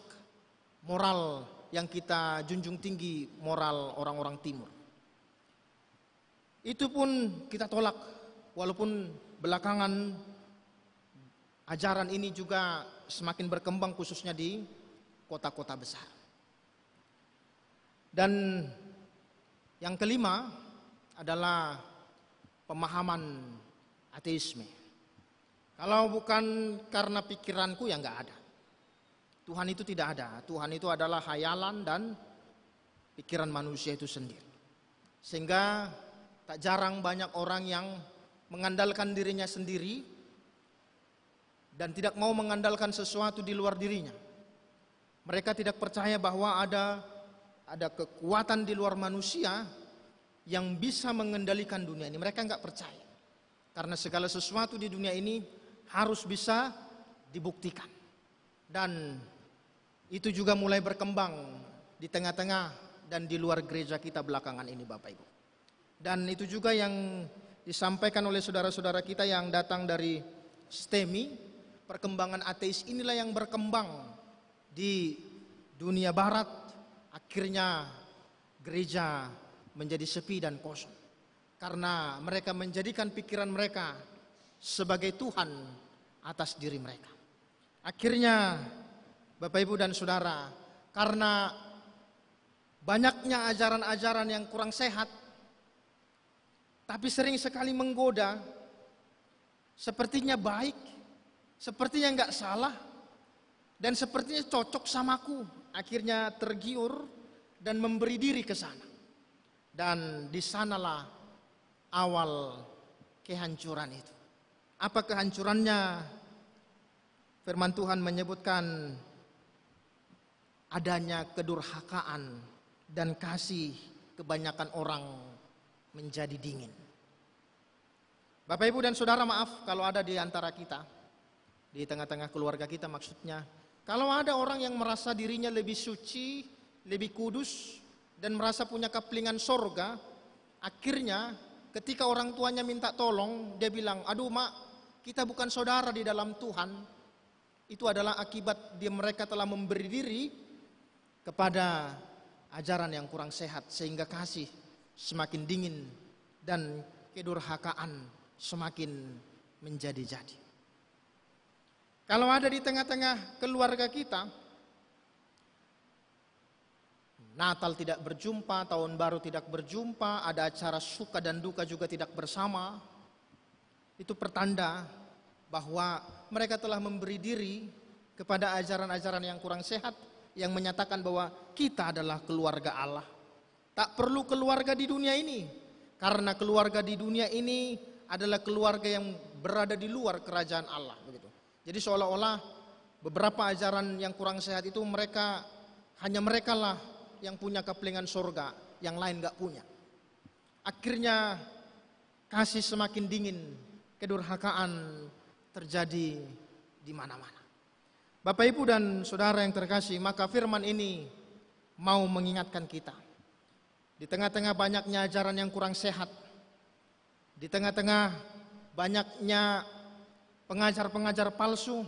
moral yang kita junjung tinggi, moral orang-orang timur. Itu pun kita tolak, walaupun belakangan ajaran ini juga semakin berkembang khususnya di kota-kota besar. Dan yang kelima adalah pemahaman ateisme. Kalau bukan karena pikiranku ya nggak ada. Tuhan itu tidak ada. Tuhan itu adalah khayalan dan pikiran manusia itu sendiri. Sehingga tak jarang banyak orang yang mengandalkan dirinya sendiri dan tidak mau mengandalkan sesuatu di luar dirinya. Mereka tidak percaya bahwa ada kekuatan di luar manusia yang bisa mengendalikan dunia ini. Mereka nggak percaya. Karena segala sesuatu di dunia ini harus bisa dibuktikan. Dan itu juga mulai berkembang di tengah-tengah dan di luar gereja kita belakangan ini Bapak Ibu. Dan itu juga yang disampaikan oleh saudara-saudara kita yang datang dari STEMI. Perkembangan ateis inilah yang berkembang di dunia barat. Akhirnya gereja menjadi sepi dan kosong. Karena mereka menjadikan pikiran mereka sebagai Tuhan atas diri mereka. Akhirnya Bapak Ibu dan Saudara, karena banyaknya ajaran-ajaran yang kurang sehat, tapi sering sekali menggoda, sepertinya baik, sepertinya nggak salah, dan sepertinya cocok samaku. Akhirnya tergiur dan memberi diri ke sana. Dan di sanalah awal kehancuran itu. Apa kehancurannya? Firman Tuhan menyebutkan adanya kedurhakaan dan kasih kebanyakan orang menjadi dingin. Bapak Ibu dan Saudara, maaf kalau ada di antara kita, di tengah-tengah keluarga kita maksudnya, kalau ada orang yang merasa dirinya lebih suci, lebih kudus, dan merasa punya kepelingan sorga, akhirnya ketika orang tuanya minta tolong, dia bilang, aduh mak, kita bukan saudara di dalam Tuhan. Itu adalah akibat mereka telah memberi diri kepada ajaran yang kurang sehat, sehingga kasih semakin dingin dan kedurhakaan semakin menjadi-jadi. Kalau ada di tengah-tengah keluarga kita, Natal tidak berjumpa, tahun baru tidak berjumpa, ada acara suka dan duka juga tidak bersama, itu pertanda bahwa mereka telah memberi diri kepada ajaran-ajaran yang kurang sehat, yang menyatakan bahwa kita adalah keluarga Allah. Tak perlu keluarga di dunia ini, karena keluarga di dunia ini adalah keluarga yang berada di luar kerajaan Allah. Begitu. Jadi seolah-olah beberapa ajaran yang kurang sehat itu hanya mereka lah yang punya kepelingan surga, yang lain gak punya. Akhirnya kasih semakin dingin, kedurhakaan terjadi di mana-mana. Bapak Ibu dan Saudara yang terkasih, maka firman ini mau mengingatkan kita. Di tengah-tengah banyaknya ajaran yang kurang sehat, di tengah-tengah banyaknya pengajar-pengajar palsu,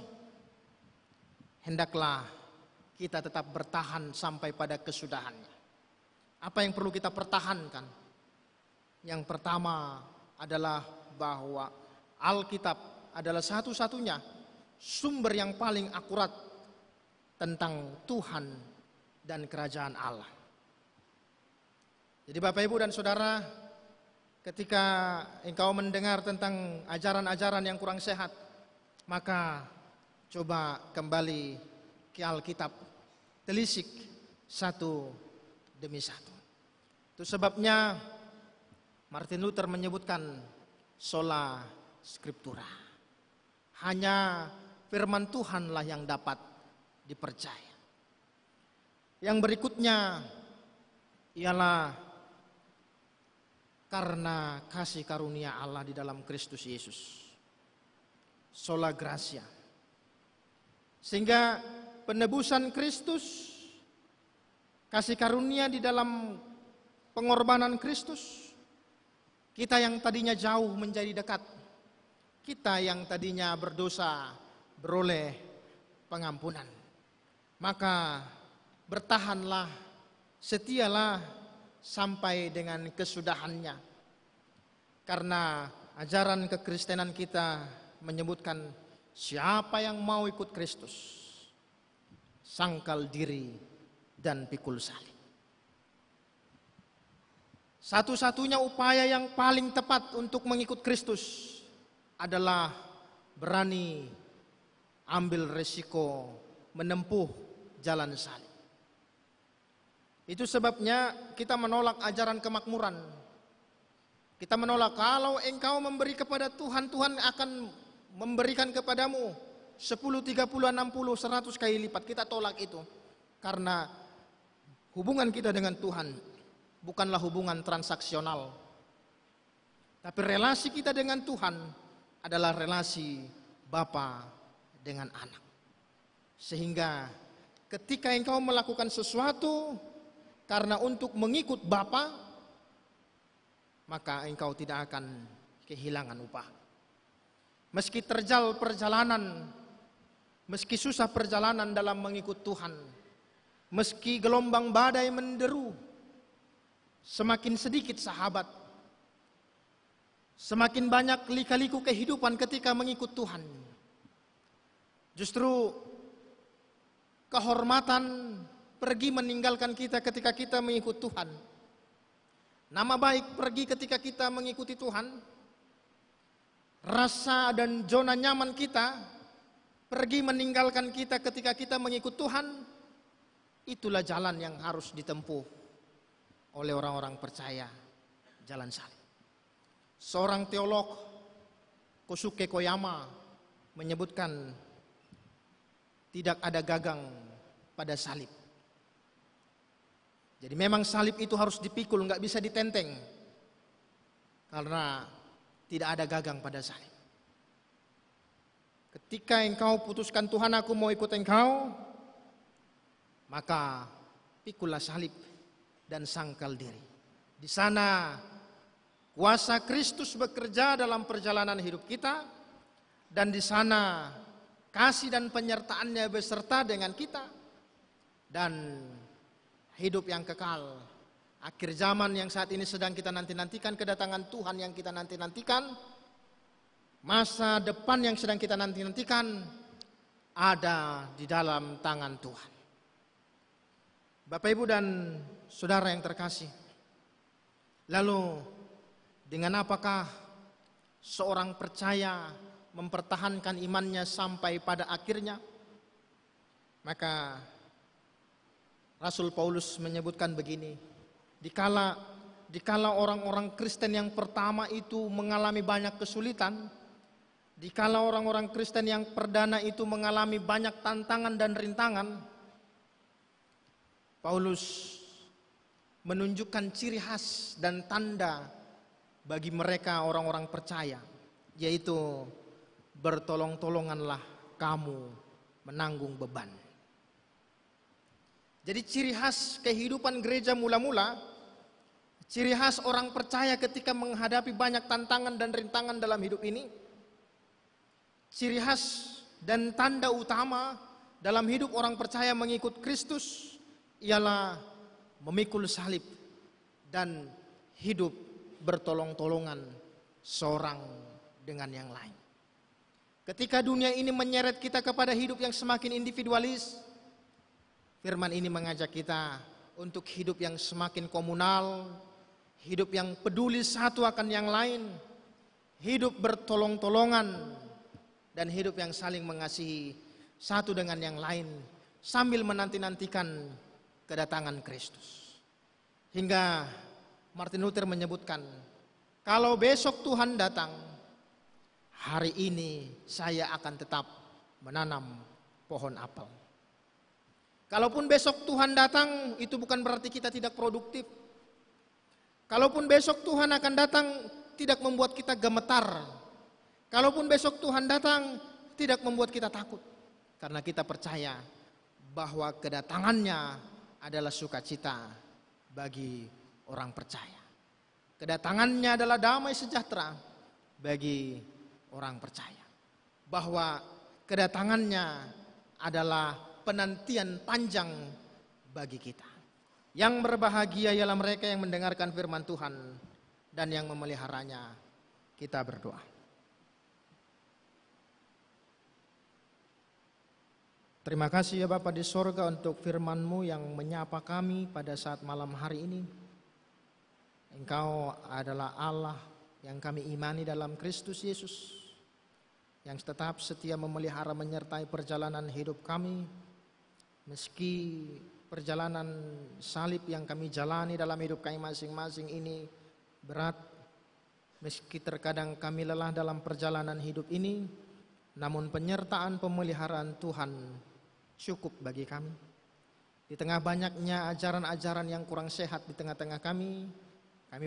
hendaklah kita tetap bertahan sampai pada kesudahannya. Apa yang perlu kita pertahankan? Yang pertama adalah bahwa Alkitab adalah satu-satunya sumber yang paling akurat tentang Tuhan dan kerajaan Allah. Jadi Bapak Ibu dan Saudara, ketika engkau mendengar tentang ajaran-ajaran yang kurang sehat, maka coba kembali ke Alkitab, telisik satu demi satu. Itu sebabnya Martin Luther menyebutkan sola scriptura. Hanya firman Tuhanlah yang dapat dipercaya. Yang berikutnya ialah karena kasih karunia Allah di dalam Kristus Yesus. Sola gratia. Sehingga penebusan Kristus, kasih karunia di dalam pengorbanan Kristus, kita yang tadinya jauh menjadi dekat. Kita yang tadinya berdosa beroleh pengampunan. Maka bertahanlah, setialah sampai dengan kesudahannya. Karena ajaran kekristenan kita menyebutkan siapa yang mau ikut Kristus, sangkal diri dan pikul salib. Satu-satunya upaya yang paling tepat untuk mengikut Kristus adalah berani ambil resiko menempuh jalan salib. Itu sebabnya kita menolak ajaran kemakmuran. Kita menolak kalau engkau memberi kepada Tuhan, Tuhan akan memberikan kepadamu 10, 30, 60, 100 kali lipat. Kita tolak itu. Karena hubungan kita dengan Tuhan bukanlah hubungan transaksional. Tapi relasi kita dengan Tuhan adalah relasi bapa dengan anak. Sehingga ketika engkau melakukan sesuatu karena untuk mengikut Bapa, maka engkau tidak akan kehilangan upah. Meski terjal perjalanan, meski susah perjalanan dalam mengikut Tuhan, meski gelombang badai menderu, semakin sedikit sahabat, semakin banyak lika-liku kehidupan ketika mengikut Tuhan. Justru kehormatan pergi meninggalkan kita ketika kita mengikut Tuhan. Nama baik pergi ketika kita mengikuti Tuhan. Rasa dan zona nyaman kita pergi meninggalkan kita ketika kita mengikut Tuhan. Itulah jalan yang harus ditempuh oleh orang-orang percaya, jalan salib. Seorang teolog, Kosuke Koyama, menyebutkan tidak ada gagang pada salib. Jadi memang salib itu harus dipikul, nggak bisa ditenteng. Karena tidak ada gagang pada salib. Ketika engkau putuskan Tuhan aku mau ikut engkau, maka pikullah salib dan sangkal diri. Di sana kuasa Kristus bekerja dalam perjalanan hidup kita, dan di sana kasih dan penyertaannya beserta dengan kita, dan hidup yang kekal, akhir zaman yang saat ini sedang kita nanti-nantikan, kedatangan Tuhan yang kita nanti-nantikan, masa depan yang sedang kita nanti-nantikan ada di dalam tangan Tuhan. Bapak, Ibu, dan saudara yang terkasih, lalu dengan apakah seorang percaya mempertahankan imannya sampai pada akhirnya? Maka Rasul Paulus menyebutkan begini, dikala orang-orang Kristen yang pertama itu mengalami banyak kesulitan, dikala orang-orang Kristen yang perdana itu mengalami banyak tantangan dan rintangan, Paulus menunjukkan ciri khas dan tanda bagi mereka orang-orang percaya, yaitu bertolong-tolonganlah kamu menanggung beban. Jadi ciri khas kehidupan gereja mula-mula, ciri khas orang percaya ketika menghadapi banyak tantangan dan rintangan dalam hidup ini, ciri khas dan tanda utama dalam hidup orang percaya mengikut Kristus ialah memikul salib dan hidup bertolong-tolongan seorang dengan yang lain. Ketika dunia ini menyeret kita kepada hidup yang semakin individualis, firman ini mengajak kita untuk hidup yang semakin komunal, hidup yang peduli satu akan yang lain, hidup bertolong-tolongan, dan hidup yang saling mengasihi satu dengan yang lain sambil menanti-nantikan kedatangan Kristus. Hingga Martin Luther menyebutkan, kalau besok Tuhan datang, hari ini saya akan tetap menanam pohon apel. Kalaupun besok Tuhan datang, itu bukan berarti kita tidak produktif. Kalaupun besok Tuhan akan datang, tidak membuat kita gemetar. Kalaupun besok Tuhan datang, tidak membuat kita takut. Karena kita percaya bahwa kedatangannya adalah sukacita bagi orang percaya. Kedatangannya adalah damai sejahtera bagi orang percaya. Bahwa kedatangannya adalah penantian panjang bagi kita. Yang berbahagia ialah mereka yang mendengarkan firman Tuhan dan yang memeliharanya. Kita berdoa. Terima kasih ya Bapa di sorga untuk firman-Mu yang menyapa kami pada saat malam hari ini. Engkau adalah Allah yang kami imani dalam Kristus Yesus, yang tetap setia memelihara menyertai perjalanan hidup kami, meski perjalanan salib yang kami jalani dalam hidup kami masing-masing ini berat, meski terkadang kami lelah dalam perjalanan hidup ini, namun penyertaan pemeliharaan Tuhan cukup bagi kami. Di tengah banyaknya ajaran-ajaran yang kurang sehat di tengah-tengah kami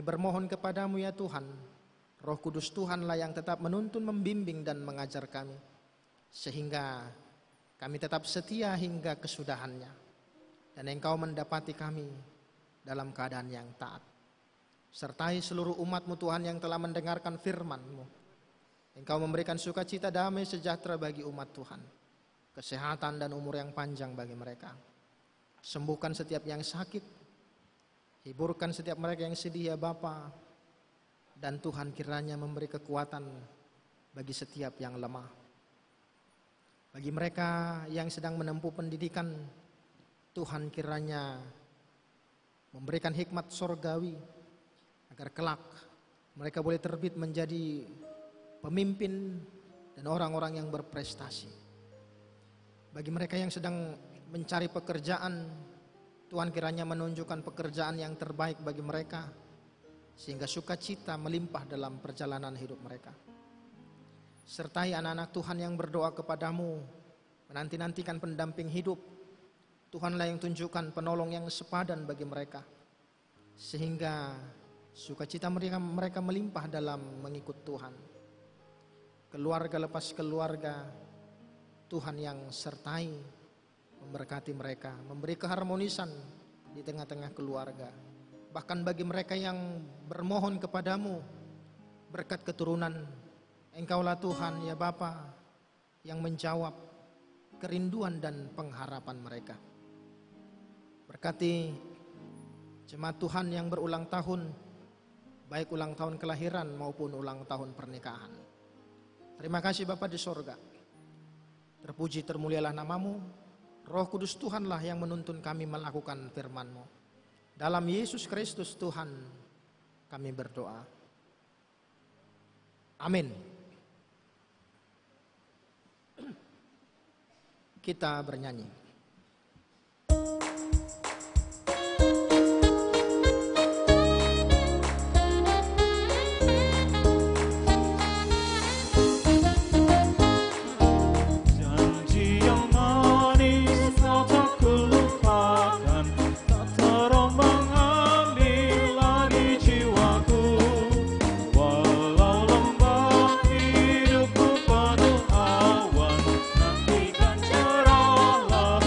bermohon kepadamu ya Tuhan, Roh Kudus Tuhanlah yang tetap menuntun, membimbing dan mengajar kami, sehingga kami tetap setia hingga kesudahannya, dan Engkau mendapati kami dalam keadaan yang taat. Sertai seluruh umat-Mu Tuhan yang telah mendengarkan firman-Mu. Engkau memberikan sukacita, damai sejahtera bagi umat Tuhan, kesehatan dan umur yang panjang bagi mereka. Sembuhkan setiap yang sakit, hiburkan setiap mereka yang sedih ya Bapa, dan Tuhan kiranya memberi kekuatan bagi setiap yang lemah. Bagi mereka yang sedang menempuh pendidikan, Tuhan kiranya memberikan hikmat sorgawi agar kelak mereka boleh terbit menjadi pemimpin dan orang-orang yang berprestasi. Bagi mereka yang sedang mencari pekerjaan, Tuhan kiranya menunjukkan pekerjaan yang terbaik bagi mereka, sehingga sukacita melimpah dalam perjalanan hidup mereka. Sertai anak-anak Tuhan yang berdoa kepadamu, menanti-nantikan pendamping hidup. Tuhanlah yang tunjukkan penolong yang sepadan bagi mereka, sehingga sukacita mereka melimpah dalam mengikut Tuhan. Keluarga lepas keluarga, Tuhan yang sertai, memberkati mereka, memberi keharmonisan di tengah-tengah keluarga. Bahkan bagi mereka yang bermohon kepadamu berkat keturunan, Engkaulah Tuhan ya Bapa yang menjawab kerinduan dan pengharapan mereka. Berkati jemaat Tuhan yang berulang tahun, baik ulang tahun kelahiran maupun ulang tahun pernikahan. Terima kasih Bapa di sorga. Terpuji termulialah namamu. Roh Kudus Tuhanlah yang menuntun kami melakukan firman-Mu. Dalam Yesus Kristus Tuhan kami berdoa. Amin. Kita bernyanyi. Hidupku penuh awan, nantikan cerahlah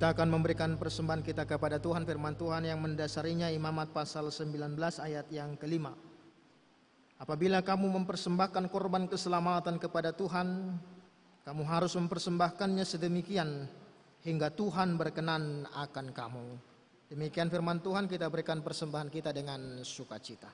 Kita akan memberikan persembahan kita kepada Tuhan, firman Tuhan yang mendasarinya Imamat pasal 19 ayat yang kelima. Apabila kamu mempersembahkan korban keselamatan kepada Tuhan, kamu harus mempersembahkannya sedemikian hingga Tuhan berkenan akan kamu. Demikian firman Tuhan, kita berikan persembahan kita dengan sukacita.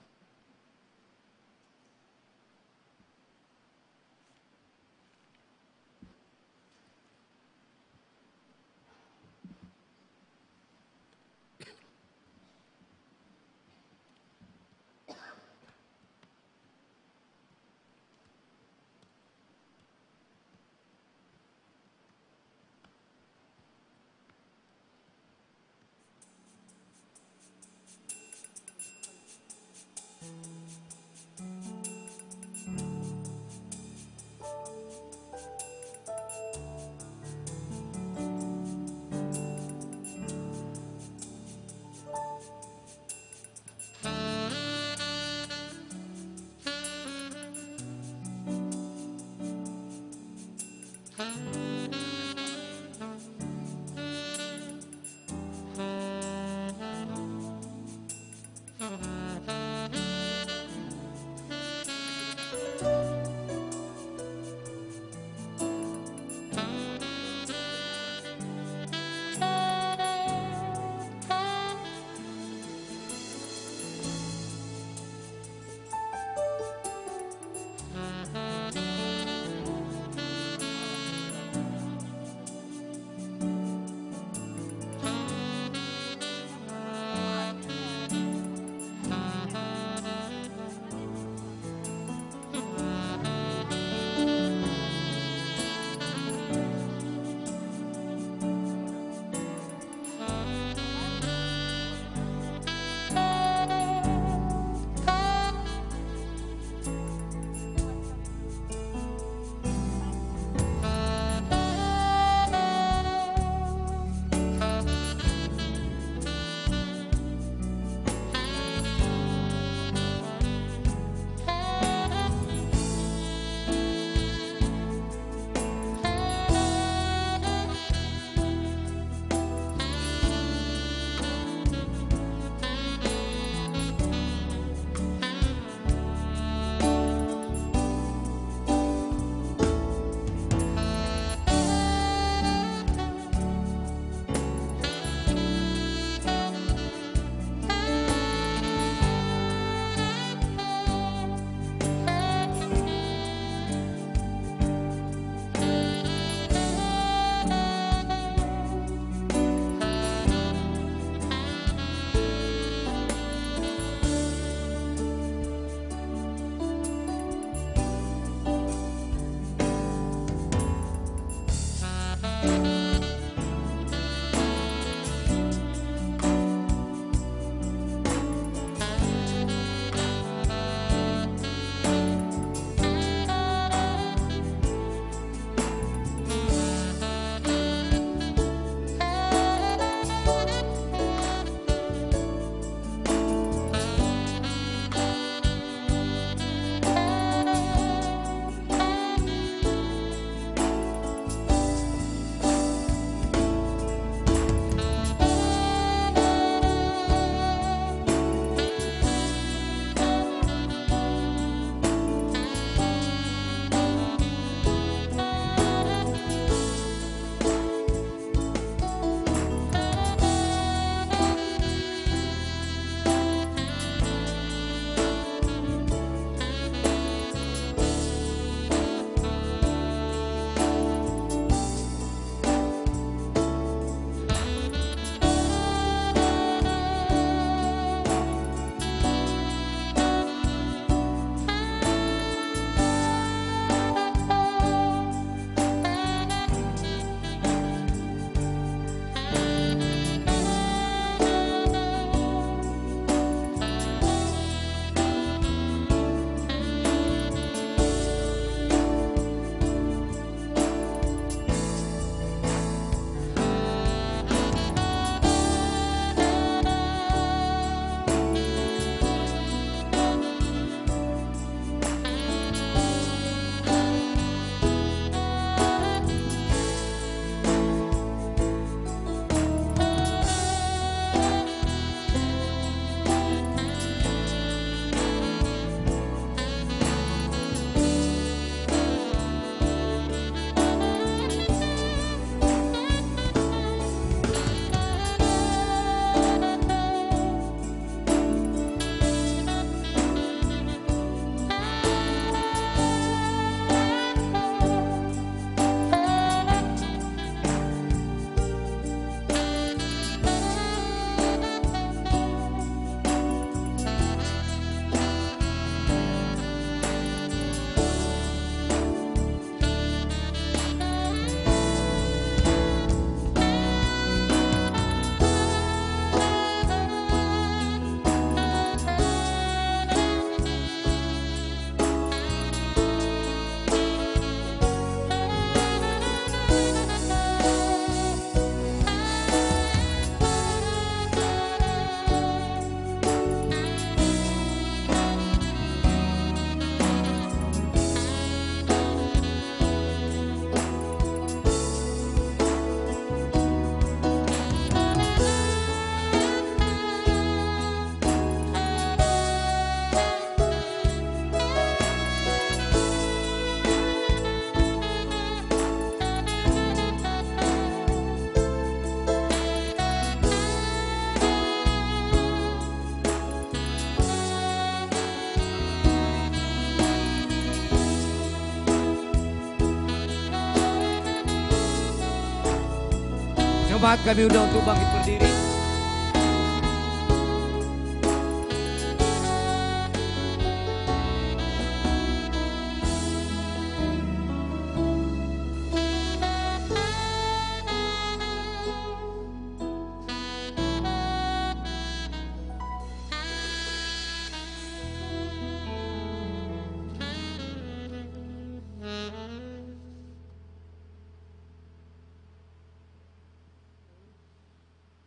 Jemaat kami undang untuk bangkit berdiri.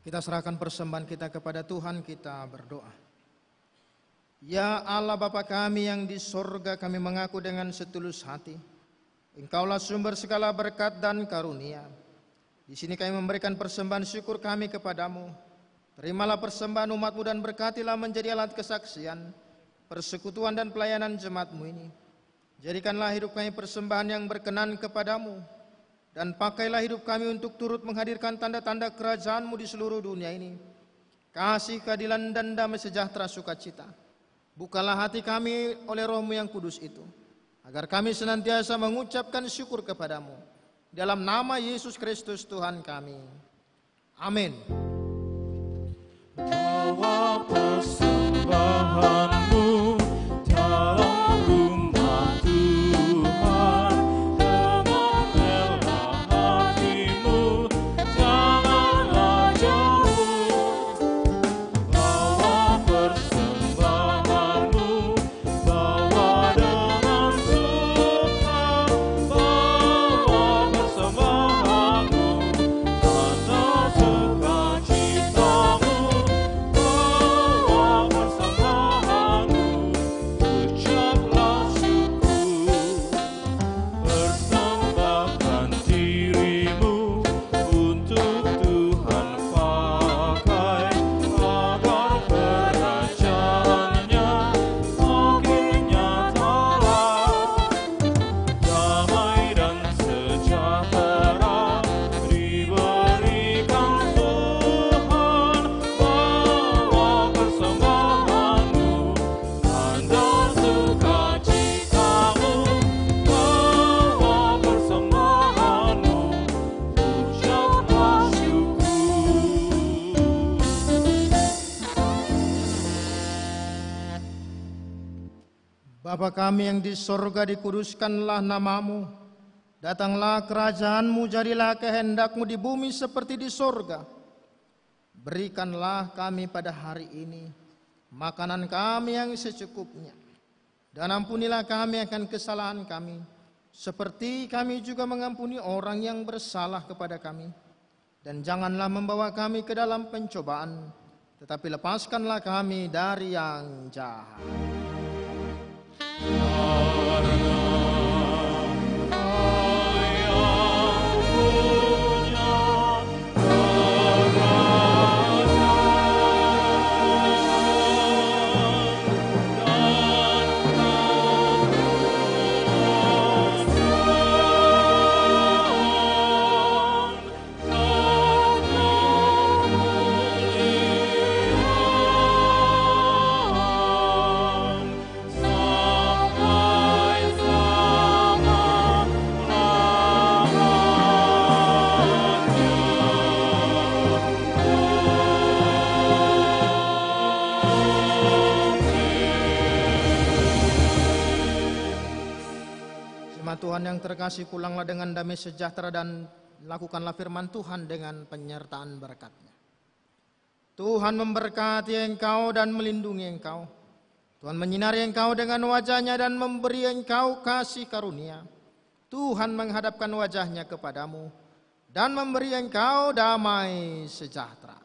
Kita serahkan persembahan kita kepada Tuhan, kita berdoa. Ya Allah Bapa kami yang di sorga, kami mengaku dengan setulus hati, Engkaulah sumber segala berkat dan karunia. Di sini kami memberikan persembahan syukur kami kepadamu. Terimalah persembahan umat-Mu dan berkatilah menjadi alat kesaksian, persekutuan dan pelayanan jemaat-Mu ini. Jadikanlah hidup kami persembahan yang berkenan kepadamu, dan pakailah hidup kami untuk turut menghadirkan tanda-tanda kerajaan-Mu di seluruh dunia ini. Kasih, keadilan, dan damai sejahtera sukacita. Bukalah hati kami oleh Roh-Mu yang kudus itu, agar kami senantiasa mengucapkan syukur kepadamu. Dalam nama Yesus Kristus Tuhan kami. Amin. Bawa persembahanmu dalam rumah Tuhan, dengan rela hatimu, janganlah jauh. Bawa persembahanmu, bawa dengan suka. Bawa persembahanmu, tanda sukacitamu. Bawa persembahanmu, ucaplah syukur. Persembahkan dirimu untuk Tuhan pakai, agar kerajaannya makin nyatalah. Damai dan sejahtera diberikan Tuhan. Bawa persembahanmu, tanda sukacitamu. Bawa persembahanmu, ucaplah syukur. Bapa kami yang di sorga, dikuduskanlah namamu. Datanglah kerajaanmu, jadilah kehendak-Mu di bumi seperti di sorga. Berikanlah kami pada hari ini makanan kami yang secukupnya. Dan ampunilah kami akan kesalahan kami, seperti kami juga mengampuni orang yang bersalah kepada kami. Dan janganlah membawa kami ke dalam pencobaan, tetapi lepaskanlah kami dari yang jahat. Jemaat Tuhan yang terkasih, pulanglah dengan damai sejahtera dan lakukanlah firman Tuhan dengan penyertaan berkat-Nya. Tuhan memberkati engkau dan melindungi engkau. Tuhan menyinari engkau dengan wajah-Nya dan memberi engkau kasih karunia. Tuhan menghadapkan wajah-Nya kepadamu dan memberi engkau damai sejahtera.